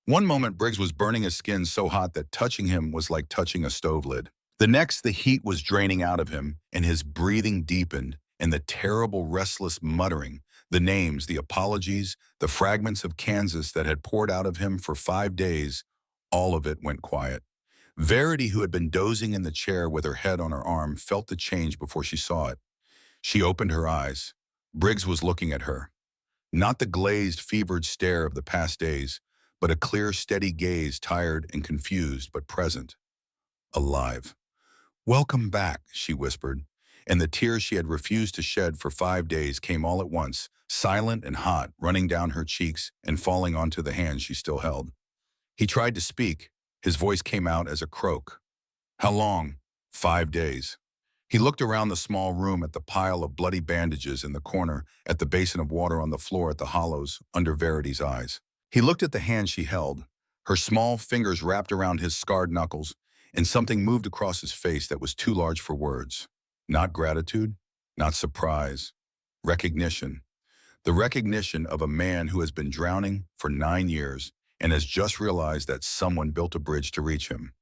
One moment, Briggs was burning his skin so hot that touching him was like touching a stove lid. The next, the heat was draining out of him, and his breathing deepened, and the terrible, restless muttering, the names, the apologies, the fragments of Kansas that had poured out of him for 5 days, all of it went quiet. Verity, who had been dozing in the chair with her head on her arm, felt the change before she saw it. She opened her eyes. Briggs was looking at her. Not the glazed, fevered stare of the past days, but a clear, steady gaze, tired and confused, but present. Alive. "Welcome back," she whispered, and the tears she had refused to shed for 5 days came all at once, silent and hot, running down her cheeks and falling onto the hand she still held. He tried to speak. His voice came out as a croak. "How long?" "5 days." He looked around the small room, at the pile of bloody bandages in the corner, at the basin of water on the floor, at the hollows under Verity's eyes. He looked at the hand she held. Her small fingers wrapped around his scarred knuckles, and something moved across his face that was too large for words. Not gratitude, not surprise. Recognition. The recognition of a man who has been drowning for 9 years and has just realized that someone built a bridge to reach him.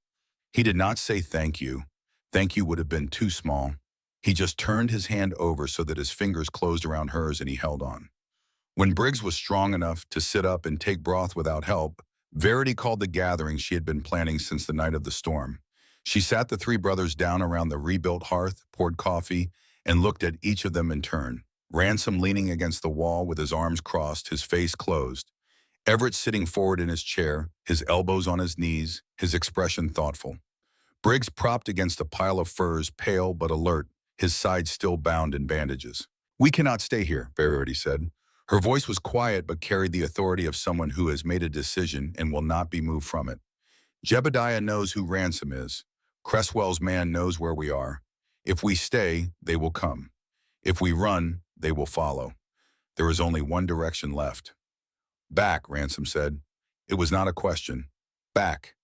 He did not say thank you. Thank you would have been too small. He just turned his hand over so that his fingers closed around hers, and he held on. When Briggs was strong enough to sit up and take broth without help, Verity called the gathering she had been planning since the night of the storm. She sat the 3 brothers down around the rebuilt hearth, poured coffee, and looked at each of them in turn. Ransom leaning against the wall with his arms crossed, his face closed. Everett sitting forward in his chair, his elbows on his knees, his expression thoughtful. Briggs propped against a pile of furs, pale but alert, his side still bound in bandages. "We cannot stay here," Verity said. Her voice was quiet but carried the authority of someone who has made a decision and will not be moved from it. "Jebediah knows who Ransom is. Cresswell's man knows where we are. If we stay, they will come. If we run, they will follow. There is only one direction left." "Back," Ransom said. It was not a question. "Back.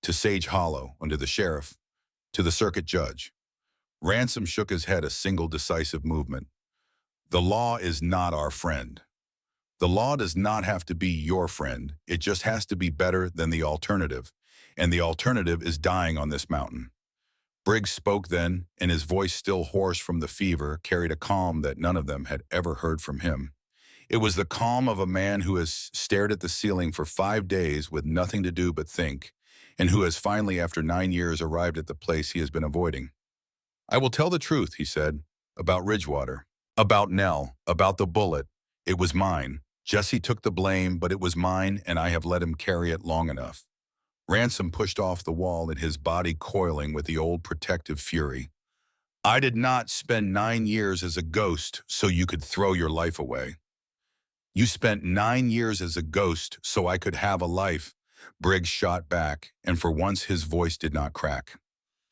To Sage Hollow, under the sheriff. To the circuit judge." Ransom shook his head, a single decisive movement. "The law is not our friend. The law does not have to be your friend. It just has to be better than the alternative. And the alternative is dying on this mountain." Briggs spoke then, and his voice, still hoarse from the fever, carried a calm that none of them had ever heard from him. It was the calm of a man who has stared at the ceiling for 5 days with nothing to do but think, and who has finally, after 9 years, arrived at the place he has been avoiding. "I will tell the truth," he said, "about Ridgewater, about Nell, about the bullet. It was mine. Jesse took the blame, but it was mine, and I have let him carry it long enough. Ransom pushed off the wall and his body coiling with the old protective fury. I did not spend 9 years as a ghost so you could throw your life away. You spent 9 years as a ghost so I could have a life, Briggs shot back, and for once his voice did not crack.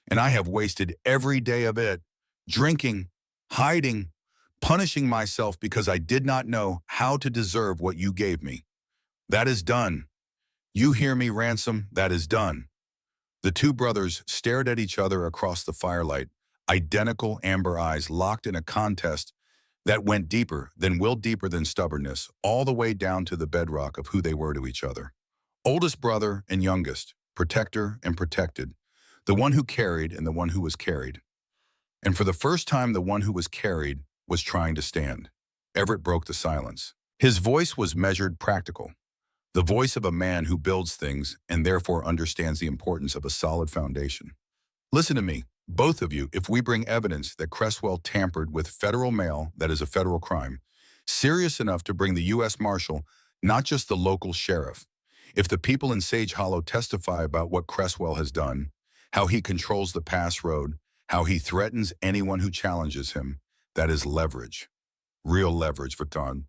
And I have wasted every day of it, drinking, hiding, punishing myself because I did not know how to deserve what you gave me. That is done. You hear me, Ransom? That is done. The two brothers stared at each other across the firelight, identical amber eyes locked in a contest that went deeper than stubbornness, all the way down to the bedrock of who they were to each other. Oldest brother and youngest, protector and protected, the one who carried and the one who was carried. And for the first time, the one who was carried was trying to stand. Everett broke the silence. His voice was measured, practical. The voice of a man who builds things and therefore understands the importance of a solid foundation. Listen to me, both of you, if we bring evidence that Cresswell tampered with federal mail, that is a federal crime, serious enough to bring the U.S. Marshal, not just the local sheriff. If the people in Sage Hollow testify about what Cresswell has done, how he controls the pass road, how he threatens anyone who challenges him, that is leverage. Real leverage, Victor.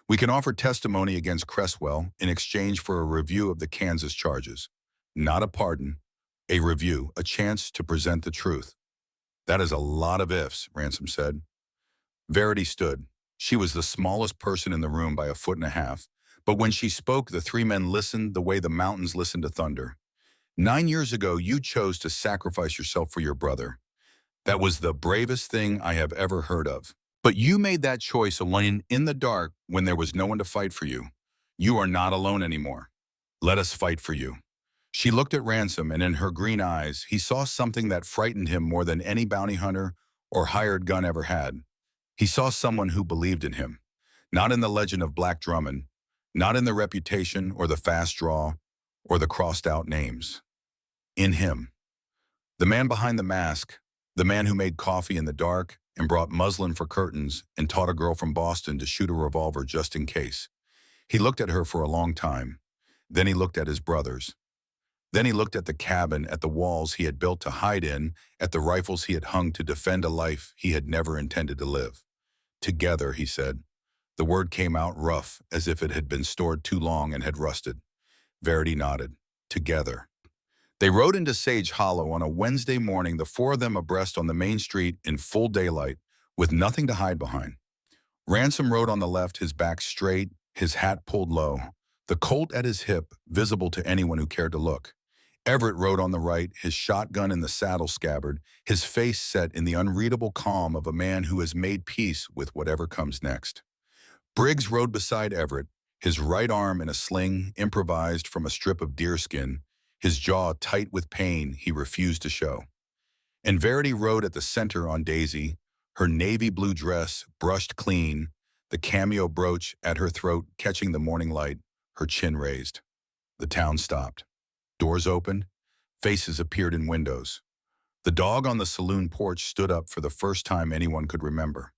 We can offer testimony against Cresswell in exchange for a review of the Kansas charges. Not a pardon, a review, a chance to present the truth. That is a lot of ifs, Ransom said. Verity stood. She was the smallest person in the room by 1.5 feet, but when she spoke, the three men listened the way the mountains listen to thunder. 9 years ago, you chose to sacrifice yourself for your brother. That was the bravest thing I have ever heard of. But you made that choice alone in the dark when there was no one to fight for you. You are not alone anymore. Let us fight for you. She looked at Ransom, and in her green eyes, he saw something that frightened him more than any bounty hunter or hired gun ever had. He saw someone who believed in him. Not in the legend of Black Drummond, not in the reputation or the fast draw or the crossed-out names. In him. The man behind the mask, the man who made coffee in the dark and brought muslin for curtains and taught a girl from Boston to shoot a revolver just in case. He looked at her for a long time. Then he looked at his brothers. Then he looked at the cabin, at the walls he had built to hide in, at the rifles he had hung to defend a life he had never intended to live. Together, he said. The word came out rough, as if it had been stored too long and had rusted. Verity nodded. Together. They rode into Sage Hollow on a Wednesday morning, the four of them abreast on the main street in full daylight, with nothing to hide behind. Ransom rode on the left, his back straight, his hat pulled low, the Colt at his hip, visible to anyone who cared to look. Everett rode on the right, his shotgun in the saddle scabbard, his face set in the unreadable calm of a man who has made peace with whatever comes next. Briggs rode beside Everett, his right arm in a sling improvised from a strip of deerskin, his jaw tight with pain he refused to show. And Verity rode at the center on Daisy, her navy blue dress brushed clean, the cameo brooch at her throat catching the morning light, her chin raised. The town stopped. Doors opened. Faces appeared in windows. The dog on the saloon porch stood up for the first time anyone could remember.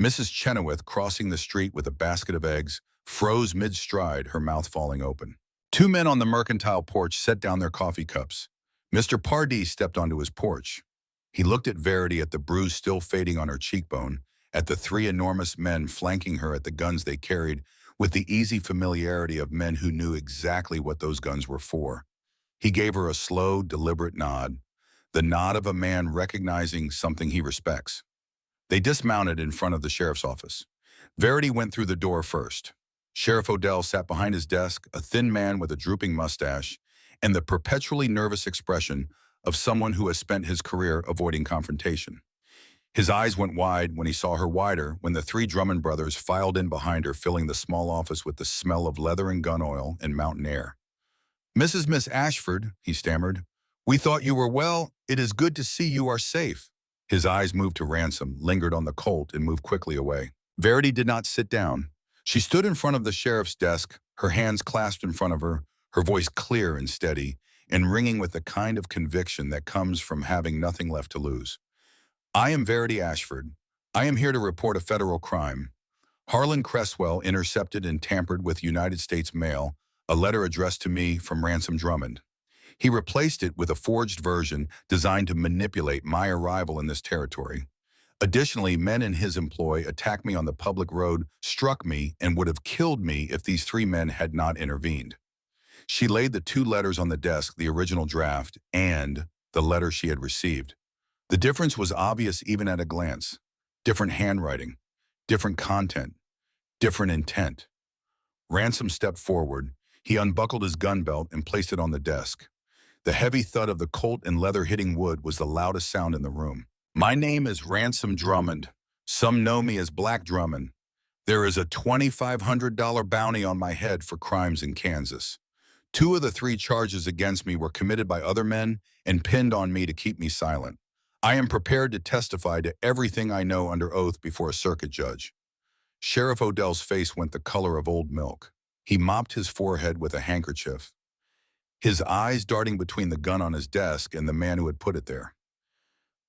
Mrs. Chenoweth, crossing the street with a basket of eggs, froze mid-stride, her mouth falling open. Two men on the mercantile porch set down their coffee cups. Mr. Pardee stepped onto his porch. He looked at Verity, at the bruise still fading on her cheekbone, at the three enormous men flanking her, at the guns they carried, with the easy familiarity of men who knew exactly what those guns were for. He gave her a slow, deliberate nod, the nod of a man recognizing something he respects. They dismounted in front of the sheriff's office. Verity went through the door first. Sheriff Odell sat behind his desk, a thin man with a drooping mustache and the perpetually nervous expression of someone who has spent his career avoiding confrontation. His eyes went wide when he saw her, wider when the three Drummond brothers filed in behind her, filling the small office with the smell of leather and gun oil and mountain air. Miss Ashford, he stammered, we thought you were well. It is good to see you are safe. His eyes moved to Ransom, lingered on the Colt, and moved quickly away. Verity did not sit down. She stood in front of the sheriff's desk, her hands clasped in front of her, her voice clear and steady, and ringing with the kind of conviction that comes from having nothing left to lose. I am Verity Ashford. I am here to report a federal crime. Harlan Cresswell intercepted and tampered with United States mail, a letter addressed to me from Ransom Drummond. He replaced it with a forged version designed to manipulate my arrival in this territory. Additionally, men in his employ attacked me on the public road, struck me, and would have killed me if these three men had not intervened. She laid the two letters on the desk, the original draft and the letter she had received. The difference was obvious even at a glance. Different handwriting, different content, different intent. Ransom stepped forward. He unbuckled his gun belt and placed it on the desk. The heavy thud of the Colt and leather hitting wood was the loudest sound in the room. My name is Ransom Drummond. Some know me as Black Drummond. There is a $2,500 bounty on my head for crimes in Kansas. Two of the three charges against me were committed by other men and pinned on me to keep me silent. I am prepared to testify to everything I know under oath before a circuit judge. Sheriff Odell's face went the color of old milk. He mopped his forehead with a handkerchief, his eyes darting between the gun on his desk and the man who had put it there.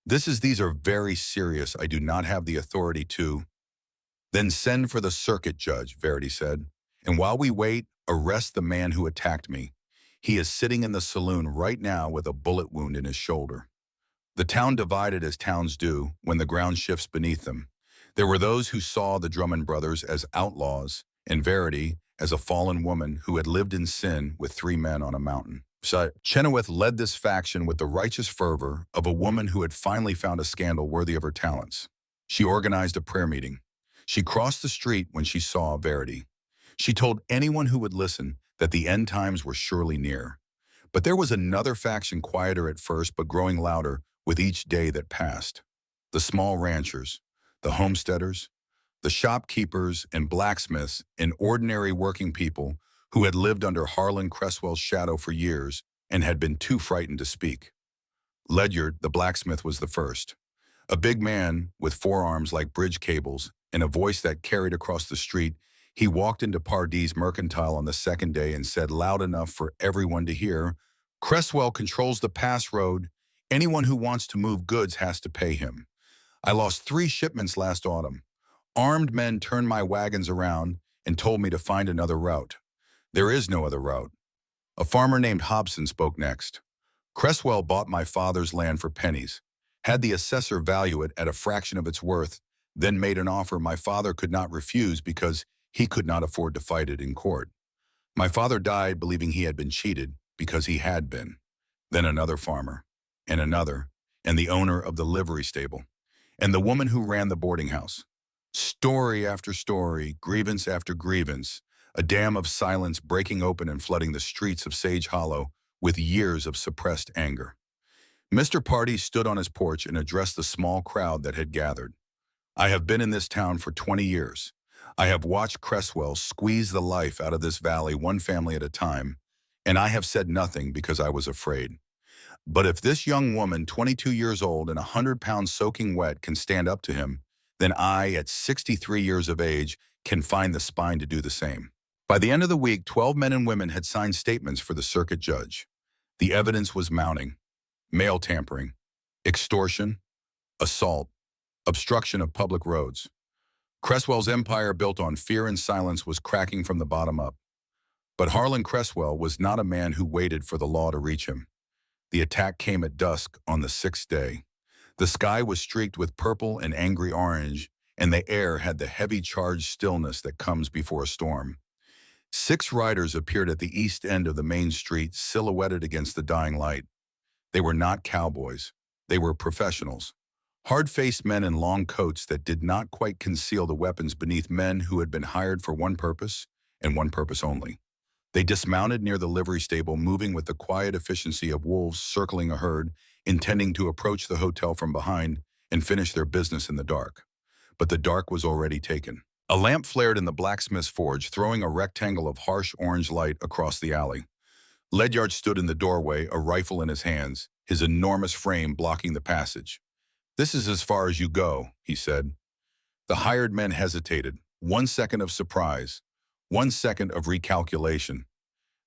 These are very serious. I do not have the authority to. Then send for the circuit judge, Verity said. And while we wait, arrest the man who attacked me. He is sitting in the saloon right now with a bullet wound in his shoulder. The town divided as towns do when the ground shifts beneath them. There were those who saw the Drummond brothers as outlaws and Verity as a fallen woman who had lived in sin with three men on a mountain. So Chenoweth led this faction with the righteous fervor of a woman who had finally found a scandal worthy of her talents. She organized a prayer meeting. She crossed the street when she saw Verity. She told anyone who would listen that the end times were surely near. But there was another faction, quieter at first but growing louder with each day that passed. The small ranchers, the homesteaders, the shopkeepers and blacksmiths and ordinary working people who had lived under Harlan Cresswell's shadow for years and had been too frightened to speak. Ledyard, the blacksmith, was the first. A big man with forearms like bridge cables and a voice that carried across the street, he walked into Pardee's Mercantile on the second day and said loud enough for everyone to hear, "Cresswell controls the pass road. Anyone who wants to move goods has to pay him. I lost 3 shipments last autumn. Armed men turned my wagons around and told me to find another route. There is no other route." A farmer named Hobson spoke next. "Cresswell bought my father's land for pennies, had the assessor value it at a fraction of its worth, then made an offer my father could not refuse because he could not afford to fight it in court. My father died believing he had been cheated because he had been. Then another farmer, and another, and the owner of the livery stable, and the woman who ran the boarding house. Story after story, grievance after grievance, a dam of silence breaking open and flooding the streets of Sage Hollow with years of suppressed anger. Mr. Pardee stood on his porch and addressed the small crowd that had gathered. I have been in this town for 20 years. I have watched Cresswell squeeze the life out of this valley one family at a time, and I have said nothing because I was afraid. But if this young woman, 22 years old and 100 pounds soaking wet, can stand up to him, then I, at 63 years of age, can find the spine to do the same." By the end of the week, 12 men and women had signed statements for the circuit judge. The evidence was mounting: mail tampering, extortion, assault, obstruction of public roads. Cresswell's empire built on fear and silence was cracking from the bottom up. But Harlan Cresswell was not a man who waited for the law to reach him. The attack came at dusk on the 6th day. The sky was streaked with purple and angry orange, and the air had the heavy charged stillness that comes before a storm. 6 riders appeared at the east end of the main street, silhouetted against the dying light. They were not cowboys. They were professionals. Hard-faced men in long coats that did not quite conceal the weapons beneath, men who had been hired for one purpose and one purpose only. They dismounted near the livery stable, moving with the quiet efficiency of wolves circling a herd, intending to approach the hotel from behind and finish their business in the dark. But the dark was already taken. A lamp flared in the blacksmith's forge, throwing a rectangle of harsh orange light across the alley. Ledyard stood in the doorway, a rifle in his hands, his enormous frame blocking the passage. "This is as far as you go," he said. The hired men hesitated. 1 second of surprise, 1 second of recalculation.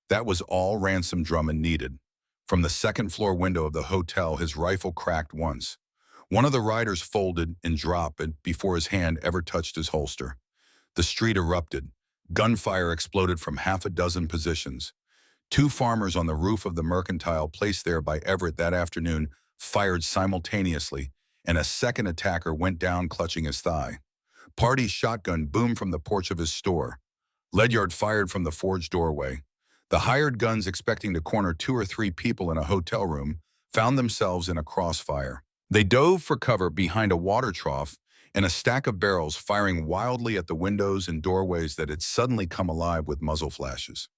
That was all Ransom Drummond needed. From the second-floor window of the hotel, his rifle cracked once. One of the riders folded and dropped it before his hand ever touched his holster. The street erupted. Gunfire exploded from half a dozen positions. Two farmers on the roof of the mercantile placed there by Everett that afternoon fired simultaneously, and a second attacker went down clutching his thigh. Party's shotgun boomed from the porch of his store. Ledyard fired from the forge doorway. The hired guns, expecting to corner two or three people in a hotel room, found themselves in a crossfire. They dove for cover behind a water trough and a stack of barrels, firing wildly at the windows and doorways that had suddenly come alive with muzzle flashes.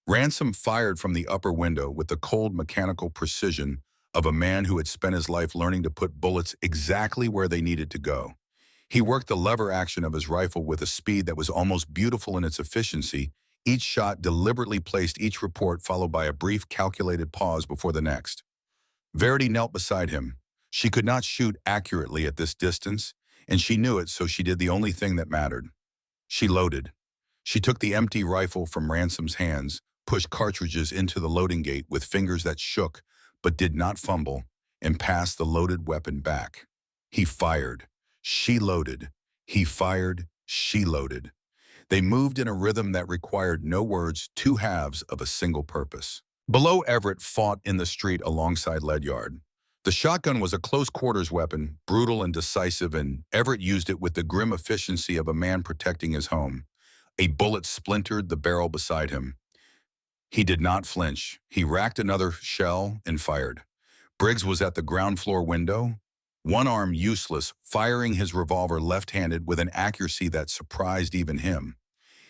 Ransom fired from the upper window with the cold mechanical precision of a man who had spent his life learning to put bullets exactly where they needed to go. He worked the lever action of his rifle with a speed that was almost beautiful in its efficiency, each shot deliberately placed, each report followed by a brief calculated pause before the next. Verity knelt beside him. She could not shoot accurately at this distance, and she knew it, so she did the only thing that mattered. She loaded. She took the empty rifle from Ransom's hands, pushed cartridges into the loading gate with fingers that shook but did not fumble, and passed the loaded weapon back. He fired. She loaded. He fired. She loaded. They moved in a rhythm that required no words, two halves of a single purpose. Below, Everett fought in the street alongside Ledyard. The shotgun was a close-quarters weapon, brutal and decisive, and Everett used it with the grim efficiency of a man protecting his home. A bullet splintered the barrel beside him. He did not flinch. He racked another shell and fired. Briggs was at the ground floor window, one arm useless, firing his revolver left-handed with an accuracy that surprised even him.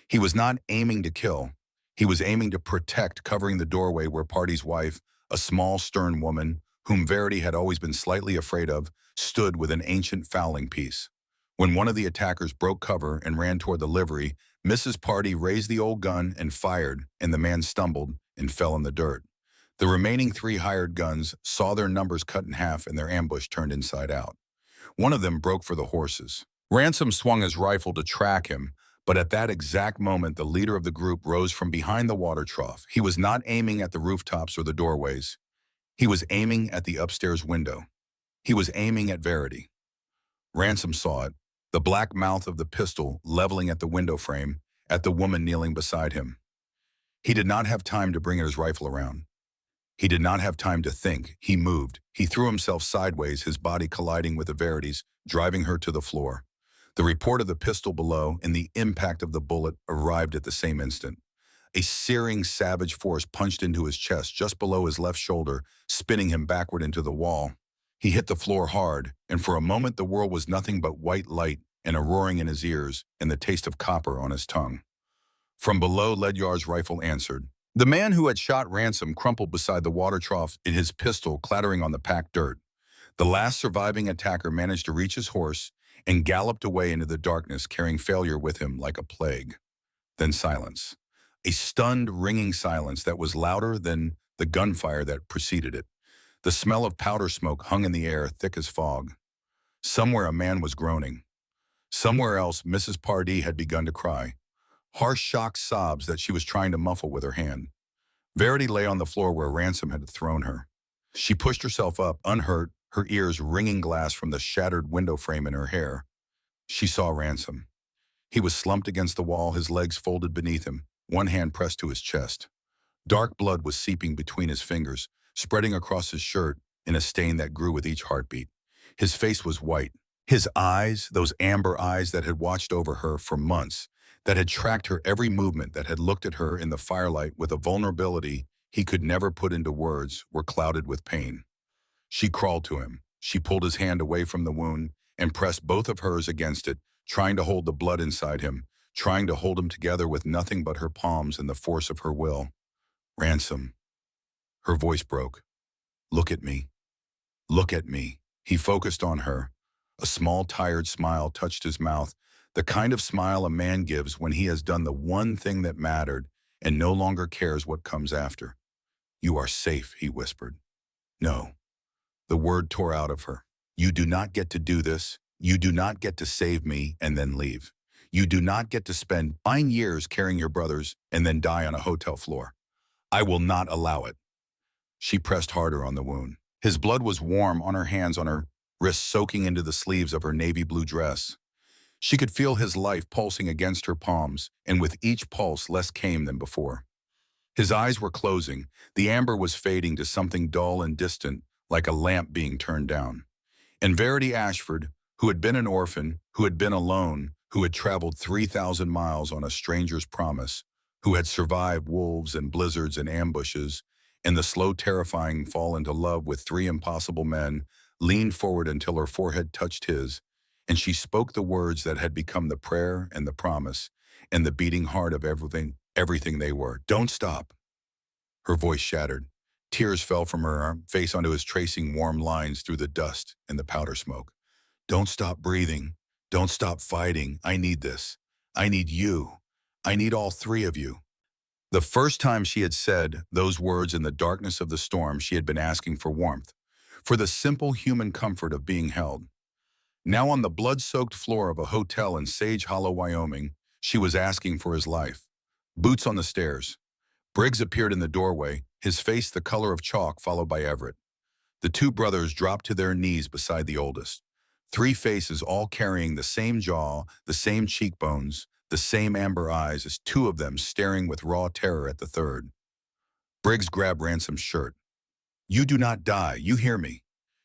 He was not aiming to kill. He was aiming to protect, covering the doorway where Party's wife, a small, stern woman, whom Verity had always been slightly afraid of, stood with an ancient fowling piece. When one of the attackers broke cover and ran toward the livery, Mrs. Party raised the old gun and fired, and the man stumbled and fell in the dirt. The remaining three hired guns saw their numbers cut in half and their ambush turned inside out. One of them broke for the horses. Ransom swung his rifle to track him, but at that exact moment, the leader of the group rose from behind the water trough. He was not aiming at the rooftops or the doorways. He was aiming at the upstairs window. He was aiming at Verity. Ransom saw it, the black mouth of the pistol leveling at the window frame, at the woman kneeling beside him. He did not have time to bring his rifle around. He did not have time to think. He moved. He threw himself sideways, his body colliding with the Verity's, driving her to the floor. The report of the pistol below and the impact of the bullet arrived at the same instant. A searing, savage force punched into his chest just below his left shoulder, spinning him backward into the wall. He hit the floor hard, and for a moment the world was nothing but white light and a roaring in his ears and the taste of copper on his tongue. From below, Ledyard's rifle answered. The man who had shot Ransom crumpled beside the water trough, in his pistol clattering on the packed dirt. The last surviving attacker managed to reach his horse and galloped away into the darkness, carrying failure with him like a plague. Then silence. A stunned, ringing silence that was louder than the gunfire that preceded it. The smell of powder smoke hung in the air, thick as fog. Somewhere a man was groaning. Somewhere else, Mrs. Pardee had begun to cry. Harsh, shocked sobs that she was trying to muffle with her hand. Verity lay on the floor where Ransom had thrown her. She pushed herself up, unhurt, her ears ringing glass from the shattered window frame in her hair. She saw Ransom. He was slumped against the wall, his legs folded beneath him, one hand pressed to his chest. Dark blood was seeping between his fingers, spreading across his shirt in a stain that grew with each heartbeat. His face was white. His eyes, those amber eyes that had watched over her for months, that had tracked her every movement, that had looked at her in the firelight with a vulnerability he could never put into words, were clouded with pain. She crawled to him. She pulled his hand away from the wound and pressed both of hers against it, trying to hold the blood inside him, trying to hold him together with nothing but her palms and the force of her will. Ransom. Her voice broke. Look at me. Look at me. He focused on her. A small, tired smile touched his mouth, the kind of smile a man gives when he has done the one thing that mattered and no longer cares what comes after. You are safe, he whispered. No. The word tore out of her. You do not get to do this. You do not get to save me and then leave. You do not get to spend 9 years carrying your brothers and then die on a hotel floor. I will not allow it. She pressed harder on the wound. His blood was warm on her hands, on her wrists, soaking into the sleeves of her navy blue dress. She could feel his life pulsing against her palms, and with each pulse less came than before. His eyes were closing. The amber was fading to something dull and distant, like a lamp being turned down. And Verity Ashford, who had been an orphan, who had been alone, who had traveled 3,000 miles on a stranger's promise, who had survived wolves and blizzards and ambushes, and the slow, terrifying fall into love with three impossible men, leaned forward until her forehead touched his, and she spoke the words that had become the prayer and the promise and the beating heart of everything they were. Don't stop. Her voice shattered. Tears fell from her face onto his, tracing warm lines through the dust and the powder smoke. Don't stop breathing. Don't stop fighting. I need this. I need you. I need all three of you. The first time she had said those words in the darkness of the storm, she had been asking for warmth, for the simple human comfort of being held. Now on the blood-soaked floor of a hotel in Sage Hollow, Wyoming, she was asking for his life. Boots on the stairs. Briggs appeared in the doorway, his face the color of chalk, followed by Everett. The two brothers dropped to their knees beside the oldest. Three faces, all carrying the same jaw, the same cheekbones, the same amber eyes, as two of them staring with raw terror at the third. Briggs grabbed Ransom's shirt. You do not die, you hear me.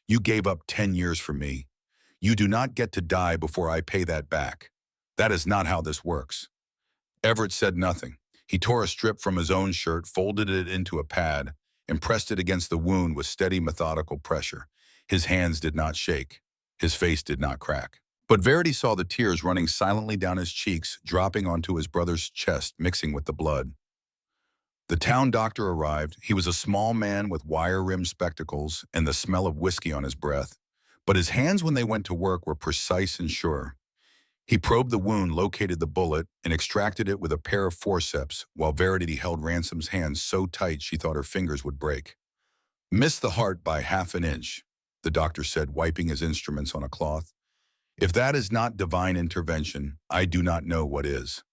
You gave up 10 years for me. You do not get to die before I pay that back. That is not how this works. Everett said nothing. He tore a strip from his own shirt, folded it into a pad, and pressed it against the wound with steady, methodical pressure. His hands did not shake. His face did not crack. But Verity saw the tears running silently down his cheeks, dropping onto his brother's chest, mixing with the blood. The town doctor arrived. He was a small man with wire-rimmed spectacles and the smell of whiskey on his breath. But his hands, when they went to work, were precise and sure. He probed the wound, located the bullet, and extracted it with a pair of forceps, while Verity held Ransom's hands so tight she thought her fingers would break. Missed the heart by half an inch, the doctor said, wiping his instruments on a cloth. If that is not divine intervention, I do not know what is.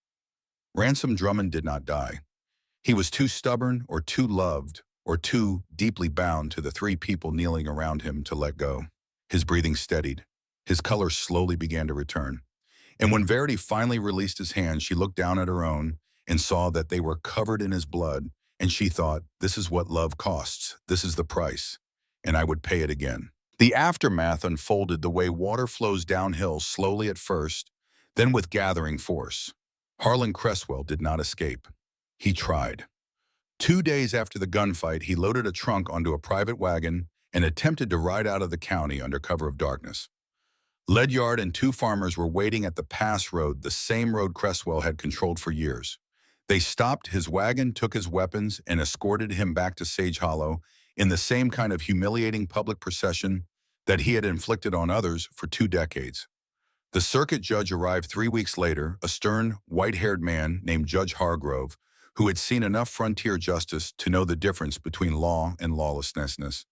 Ransom Drummond did not die. He was too stubborn, or too loved, or too deeply bound to the three people kneeling around him to let go. His breathing steadied. His color slowly began to return. And when Verity finally released his hand, she looked down at her own and saw that they were covered in his blood, and she thought, this is what love costs. This is the price, and I would pay it again. The aftermath unfolded the way water flows downhill, slowly at first, then with gathering force. Harlan Cresswell did not escape. He tried. 2 days after the gunfight, he loaded a trunk onto a private wagon and attempted to ride out of the county under cover of darkness. Ledyard and two farmers were waiting at the pass road, the same road Cresswell had controlled for years. They stopped his wagon, took his weapons, and escorted him back to Sage Hollow in the same kind of humiliating public procession that he had inflicted on others for 2 decades. The circuit judge arrived 3 weeks later, a stern, white-haired man named Judge Hargrove, who had seen enough frontier justice to know the difference between law and lawlessness.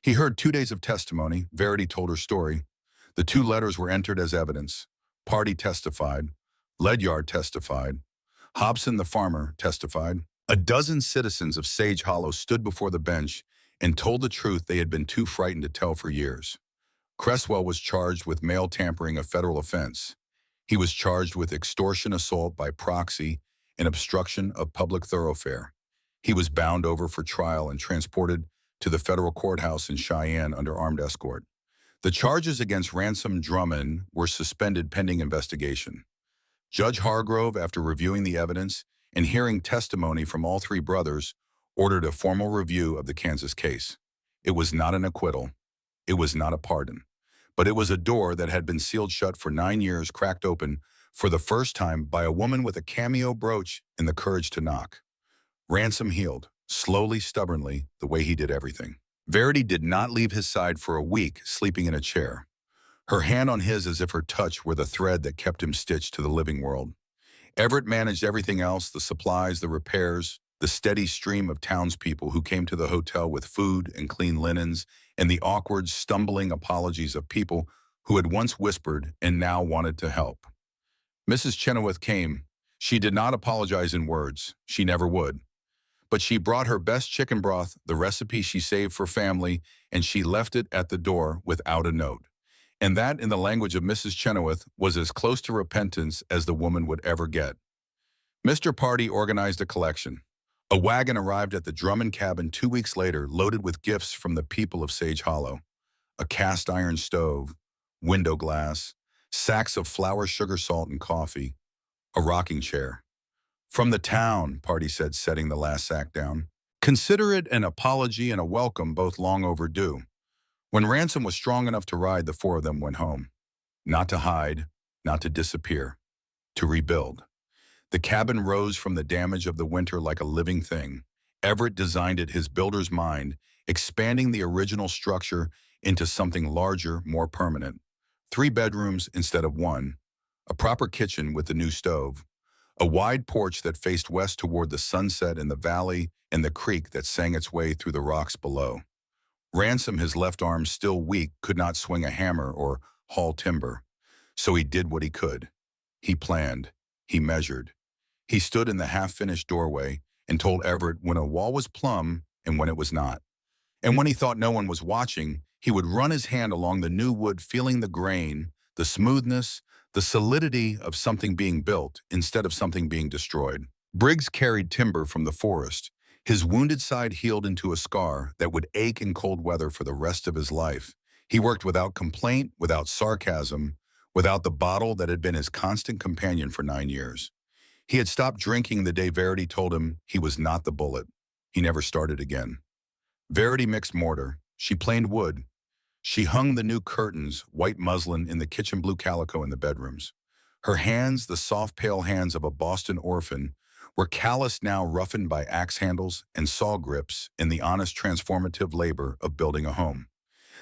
He heard 2 days of testimony. Verity told her story. The 2 letters were entered as evidence. Party testified. Ledyard testified. Hobson the farmer testified. A dozen citizens of Sage Hollow stood before the bench and told the truth they had been too frightened to tell for years. Cresswell was charged with mail tampering, a federal offense. He was charged with extortion, assault by proxy, and obstruction of public thoroughfare. He was bound over for trial and transported to the federal courthouse in Cheyenne under armed escort. The charges against Ransom Drummond were suspended pending investigation. Judge Hargrove, after reviewing the evidence and hearing testimony from all 3 brothers, ordered a formal review of the Kansas case. It was not an acquittal. It was not a pardon. But it was a door that had been sealed shut for 9 years, cracked open for the first time by a woman with a cameo brooch and the courage to knock. Ransom healed, slowly, stubbornly, the way he did everything. Verity did not leave his side for a week, sleeping in a chair. Her hand on his as if her touch were the thread that kept him stitched to the living world. Everett managed everything else, the supplies, the repairs, the steady stream of townspeople who came to the hotel with food and clean linens, and the awkward, stumbling apologies of people who had once whispered and now wanted to help. Mrs. Chenoweth came. She did not apologize in words. She never would. But she brought her best chicken broth, the recipe she saved for family, and she left it at the door without a note. And that, in the language of Mrs. Chenoweth, was as close to repentance as the woman would ever get. Mr. Party organized a collection. A wagon arrived at the Drummond cabin 2 weeks later, loaded with gifts from the people of Sage Hollow. A cast iron stove, window glass, sacks of flour, sugar, salt, and coffee, a rocking chair. "From the town," Party said, setting the last sack down. "Consider it an apology and a welcome, both long overdue." When Ransom was strong enough to ride, the four of them went home. Not to hide, not to disappear, to rebuild. The cabin rose from the damage of the winter like a living thing. Everett designed it his builder's mind, expanding the original structure into something larger, more permanent. 3 bedrooms instead of one, a proper kitchen with the new stove, a wide porch that faced west toward the sunset and the valley and the creek that sang its way through the rocks below. Ransom, his left arm still weak, could not swing a hammer or haul timber. So he did what he could. He planned. He measured. He stood in the half-finished doorway and told Everett when a wall was plumb and when it was not. And when he thought no one was watching, he would run his hand along the new wood, feeling the grain, the smoothness, the solidity of something being built instead of something being destroyed. Briggs carried timber from the forest. His wounded side healed into a scar that would ache in cold weather for the rest of his life. He worked without complaint, without sarcasm, without the bottle that had been his constant companion for 9 years. He had stopped drinking the day Verity told him he was not the bullet. He never started again. Verity mixed mortar. She planed wood. She hung the new curtains, white muslin, in the kitchen, blue calico in the bedrooms. Her hands, the soft, pale hands of a Boston orphan, were calloused now, roughened by axe handles and saw grips in the honest, transformative labor of building a home.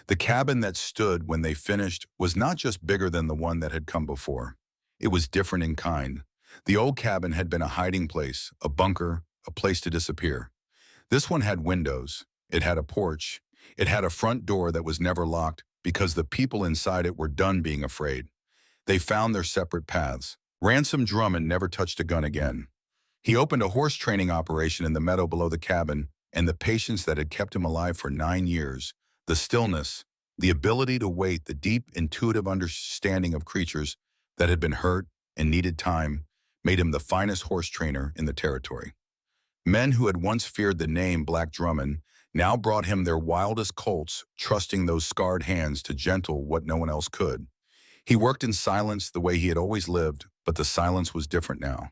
The cabin that stood when they finished was not just bigger than the one that had come before. It was different in kind. The old cabin had been a hiding place, a bunker, a place to disappear. This one had windows. It had a porch. It had a front door that was never locked because the people inside it were done being afraid. They found their separate paths. Ransom Drummond never touched a gun again. He opened a horse training operation in the meadow below the cabin, and the patience that had kept him alive for 9 years, the stillness, the ability to wait, the deep, intuitive understanding of creatures that had been hurt and needed time, made him the finest horse trainer in the territory. Men who had once feared the name Black Drummond now brought him their wildest colts, trusting those scarred hands to gentle what no one else could. He worked in silence the way he had always lived, but the silence was different now.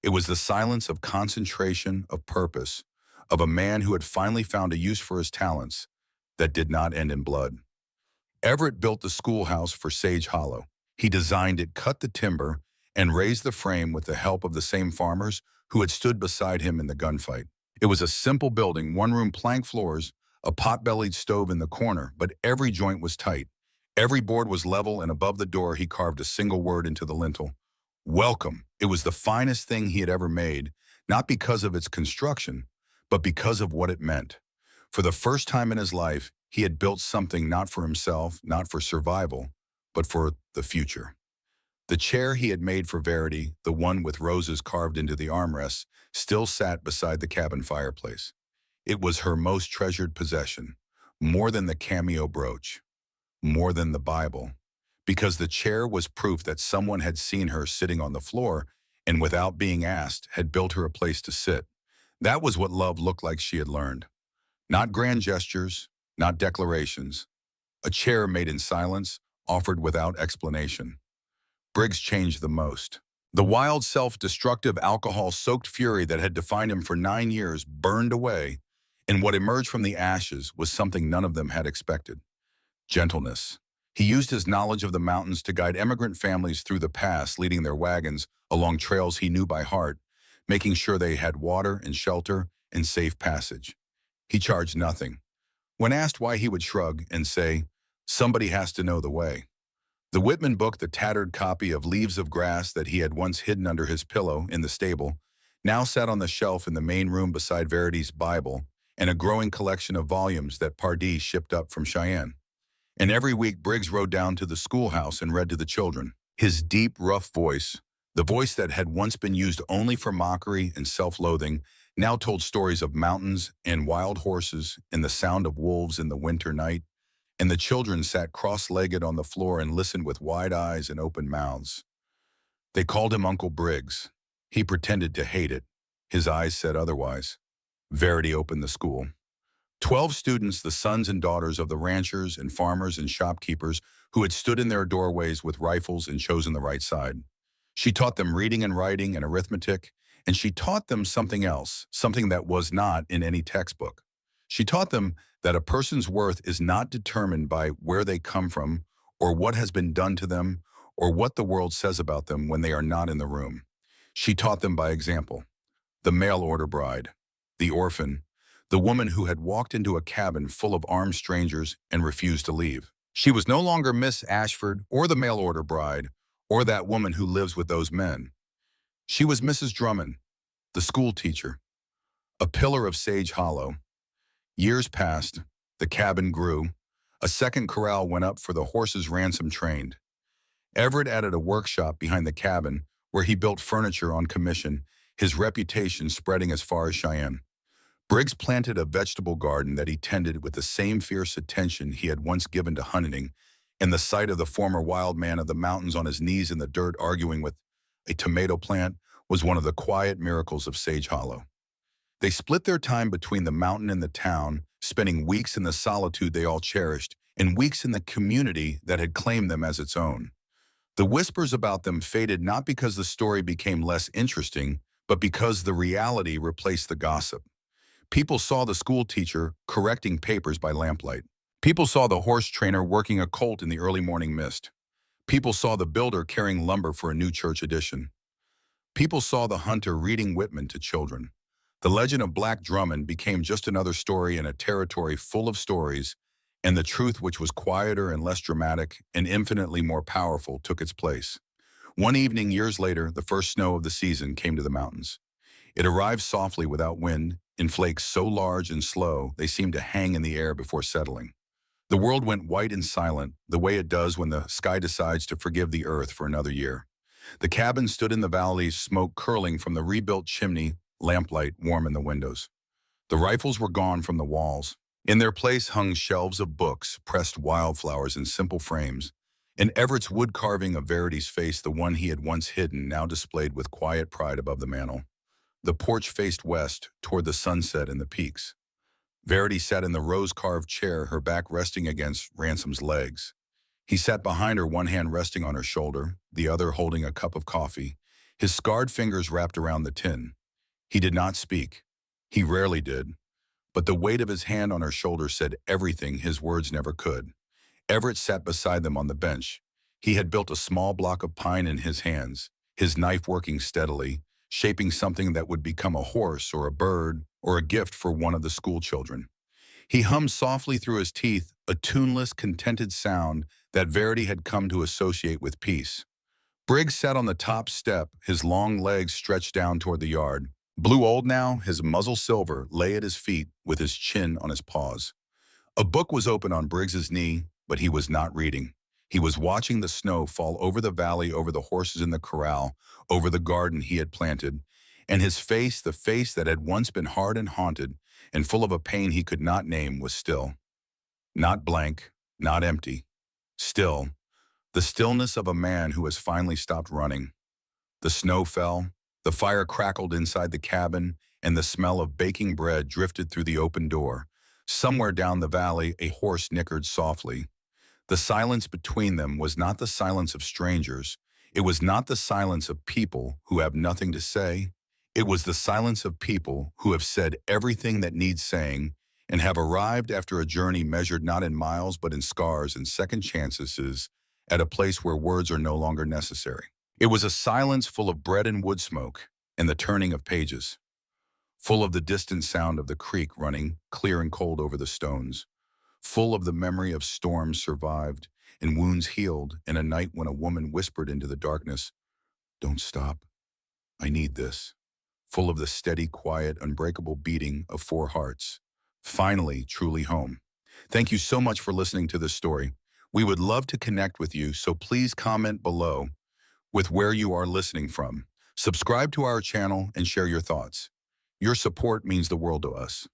It was the silence of concentration, of purpose, of a man who had finally found a use for his talents that did not end in blood. Everett built the schoolhouse for Sage Hollow. He designed it, cut the timber, and raised the frame with the help of the same farmers who had stood beside him in the gunfight. It was a simple building, one-room plank floors, a pot-bellied stove in the corner, but every joint was tight. Every board was level, and above the door he carved a single word into the lintel: "Welcome." It was the finest thing he had ever made, not because of its construction, but because of what it meant. For the first time in his life, he had built something not for himself, not for survival, but for the future. The chair he had made for Verity, the one with roses carved into the armrests, still sat beside the cabin fireplace. It was her most treasured possession, more than the cameo brooch, more than the Bible, because the chair was proof that someone had seen her sitting on the floor and, without being asked, had built her a place to sit. That was what love looked like, she had learned. Not grand gestures, not declarations. A chair made in silence, offered without explanation. Briggs changed the most. The wild, self-destructive, alcohol-soaked fury that had defined him for 9 years burned away, and what emerged from the ashes was something none of them had expected: gentleness. He used his knowledge of the mountains to guide immigrant families through the pass, leading their wagons along trails he knew by heart, making sure they had water and shelter and safe passage. He charged nothing. When asked why, he would shrug and say, "Somebody has to know the way." The Whitman book, the tattered copy of Leaves of Grass that he had once hidden under his pillow in the stable, now sat on the shelf in the main room beside Verity's Bible and a growing collection of volumes that Pardee shipped up from Cheyenne. And every week Briggs rode down to the schoolhouse and read to the children. His deep, rough voice, the voice that had once been used only for mockery and self-loathing, now told stories of mountains and wild horses and the sound of wolves in the winter night. And the children sat cross-legged on the floor and listened with wide eyes and open mouths. They called him Uncle Briggs. He pretended to hate it. His eyes said otherwise. Verity opened the school. 12 students, the sons and daughters of the ranchers and farmers and shopkeepers who had stood in their doorways with rifles and chosen the right side. She taught them reading and writing and arithmetic, and she taught them something else, something that was not in any textbook. She taught them that a person's worth is not determined by where they come from or what has been done to them or what the world says about them when they are not in the room. She taught them by example. The mail-order bride, the orphan, the woman who had walked into a cabin full of armed strangers and refused to leave. She was no longer Miss Ashford or the mail-order bride or that woman who lives with those men. She was Mrs. Drummond, the school teacher, a pillar of Sage Hollow. Years passed, the cabin grew, a second corral went up for the horses ransom trained. Everett added a workshop behind the cabin where he built furniture on commission, his reputation spreading as far as Cheyenne. Briggs planted a vegetable garden that he tended with the same fierce attention he had once given to hunting, and the sight of the former wild man of the mountains on his knees in the dirt arguing with a tomato plant was one of the quiet miracles of Sage Hollow. They split their time between the mountain and the town, spending weeks in the solitude they all cherished and weeks in the community that had claimed them as its own. The whispers about them faded not because the story became less interesting, but because the reality replaced the gossip. People saw the school teacher correcting papers by lamplight. People saw the horse trainer working a colt in the early morning mist. People saw the builder carrying lumber for a new church addition. People saw the hunter reading Whitman to children. The legend of Black Drummond became just another story in a territory full of stories, and the truth, which was quieter and less dramatic and infinitely more powerful, took its place. One evening, years later, the first snow of the season came to the mountains. It arrived softly without wind, in flakes so large and slow they seemed to hang in the air before settling. The world went white and silent, the way it does when the sky decides to forgive the earth for another year. The cabin stood in the valley, smoke curling from the rebuilt chimney, lamplight warm in the windows. The rifles were gone from the walls. In their place hung shelves of books, pressed wildflowers in simple frames, and Everett's wood carving of Verity's face, the one he had once hidden, now displayed with quiet pride above the mantel. The porch faced west, toward the sunset and the peaks. Verity sat in the rose-carved chair, her back resting against Ransom's legs. He sat behind her, one hand resting on her shoulder, the other holding a cup of coffee, his scarred fingers wrapped around the tin. He did not speak. He rarely did. But the weight of his hand on her shoulder said everything his words never could. Everett sat beside them on the bench. He had built a small block of pine in his hands, his knife working steadily, shaping something that would become a horse or a bird or a gift for one of the school children. He hummed softly through his teeth, a tuneless, contented sound that Verity had come to associate with peace. Briggs sat on the top step, his long legs stretched down toward the yard. Blue old now, his muzzle silver, lay at his feet with his chin on his paws. A book was open on Briggs's knee, but he was not reading. He was watching the snow fall over the valley, over the horses in the corral, over the garden he had planted, and his face, the face that had once been hard and haunted and full of a pain he could not name, was still. Not blank, not empty. Still, the stillness of a man who has finally stopped running. The snow fell, the fire crackled inside the cabin, and the smell of baking bread drifted through the open door. Somewhere down the valley, a horse nickered softly. The silence between them was not the silence of strangers. It was not the silence of people who have nothing to say. It was the silence of people who have said everything that needs saying and have arrived after a journey measured not in miles but in scars and second chances at a place where words are no longer necessary. It was a silence full of bread and wood smoke and the turning of pages, full of the distant sound of the creek running clear and cold over the stones, full of the memory of storms survived and wounds healed, and a night when a woman whispered into the darkness, "Don't stop. I need this." Full of the steady, quiet, unbreakable beating of four hearts. Finally, truly home. Thank you so much for listening to this story. We would love to connect with you, so please comment below with where you are listening from. Subscribe to our channel and share your thoughts. Your support means the world to us.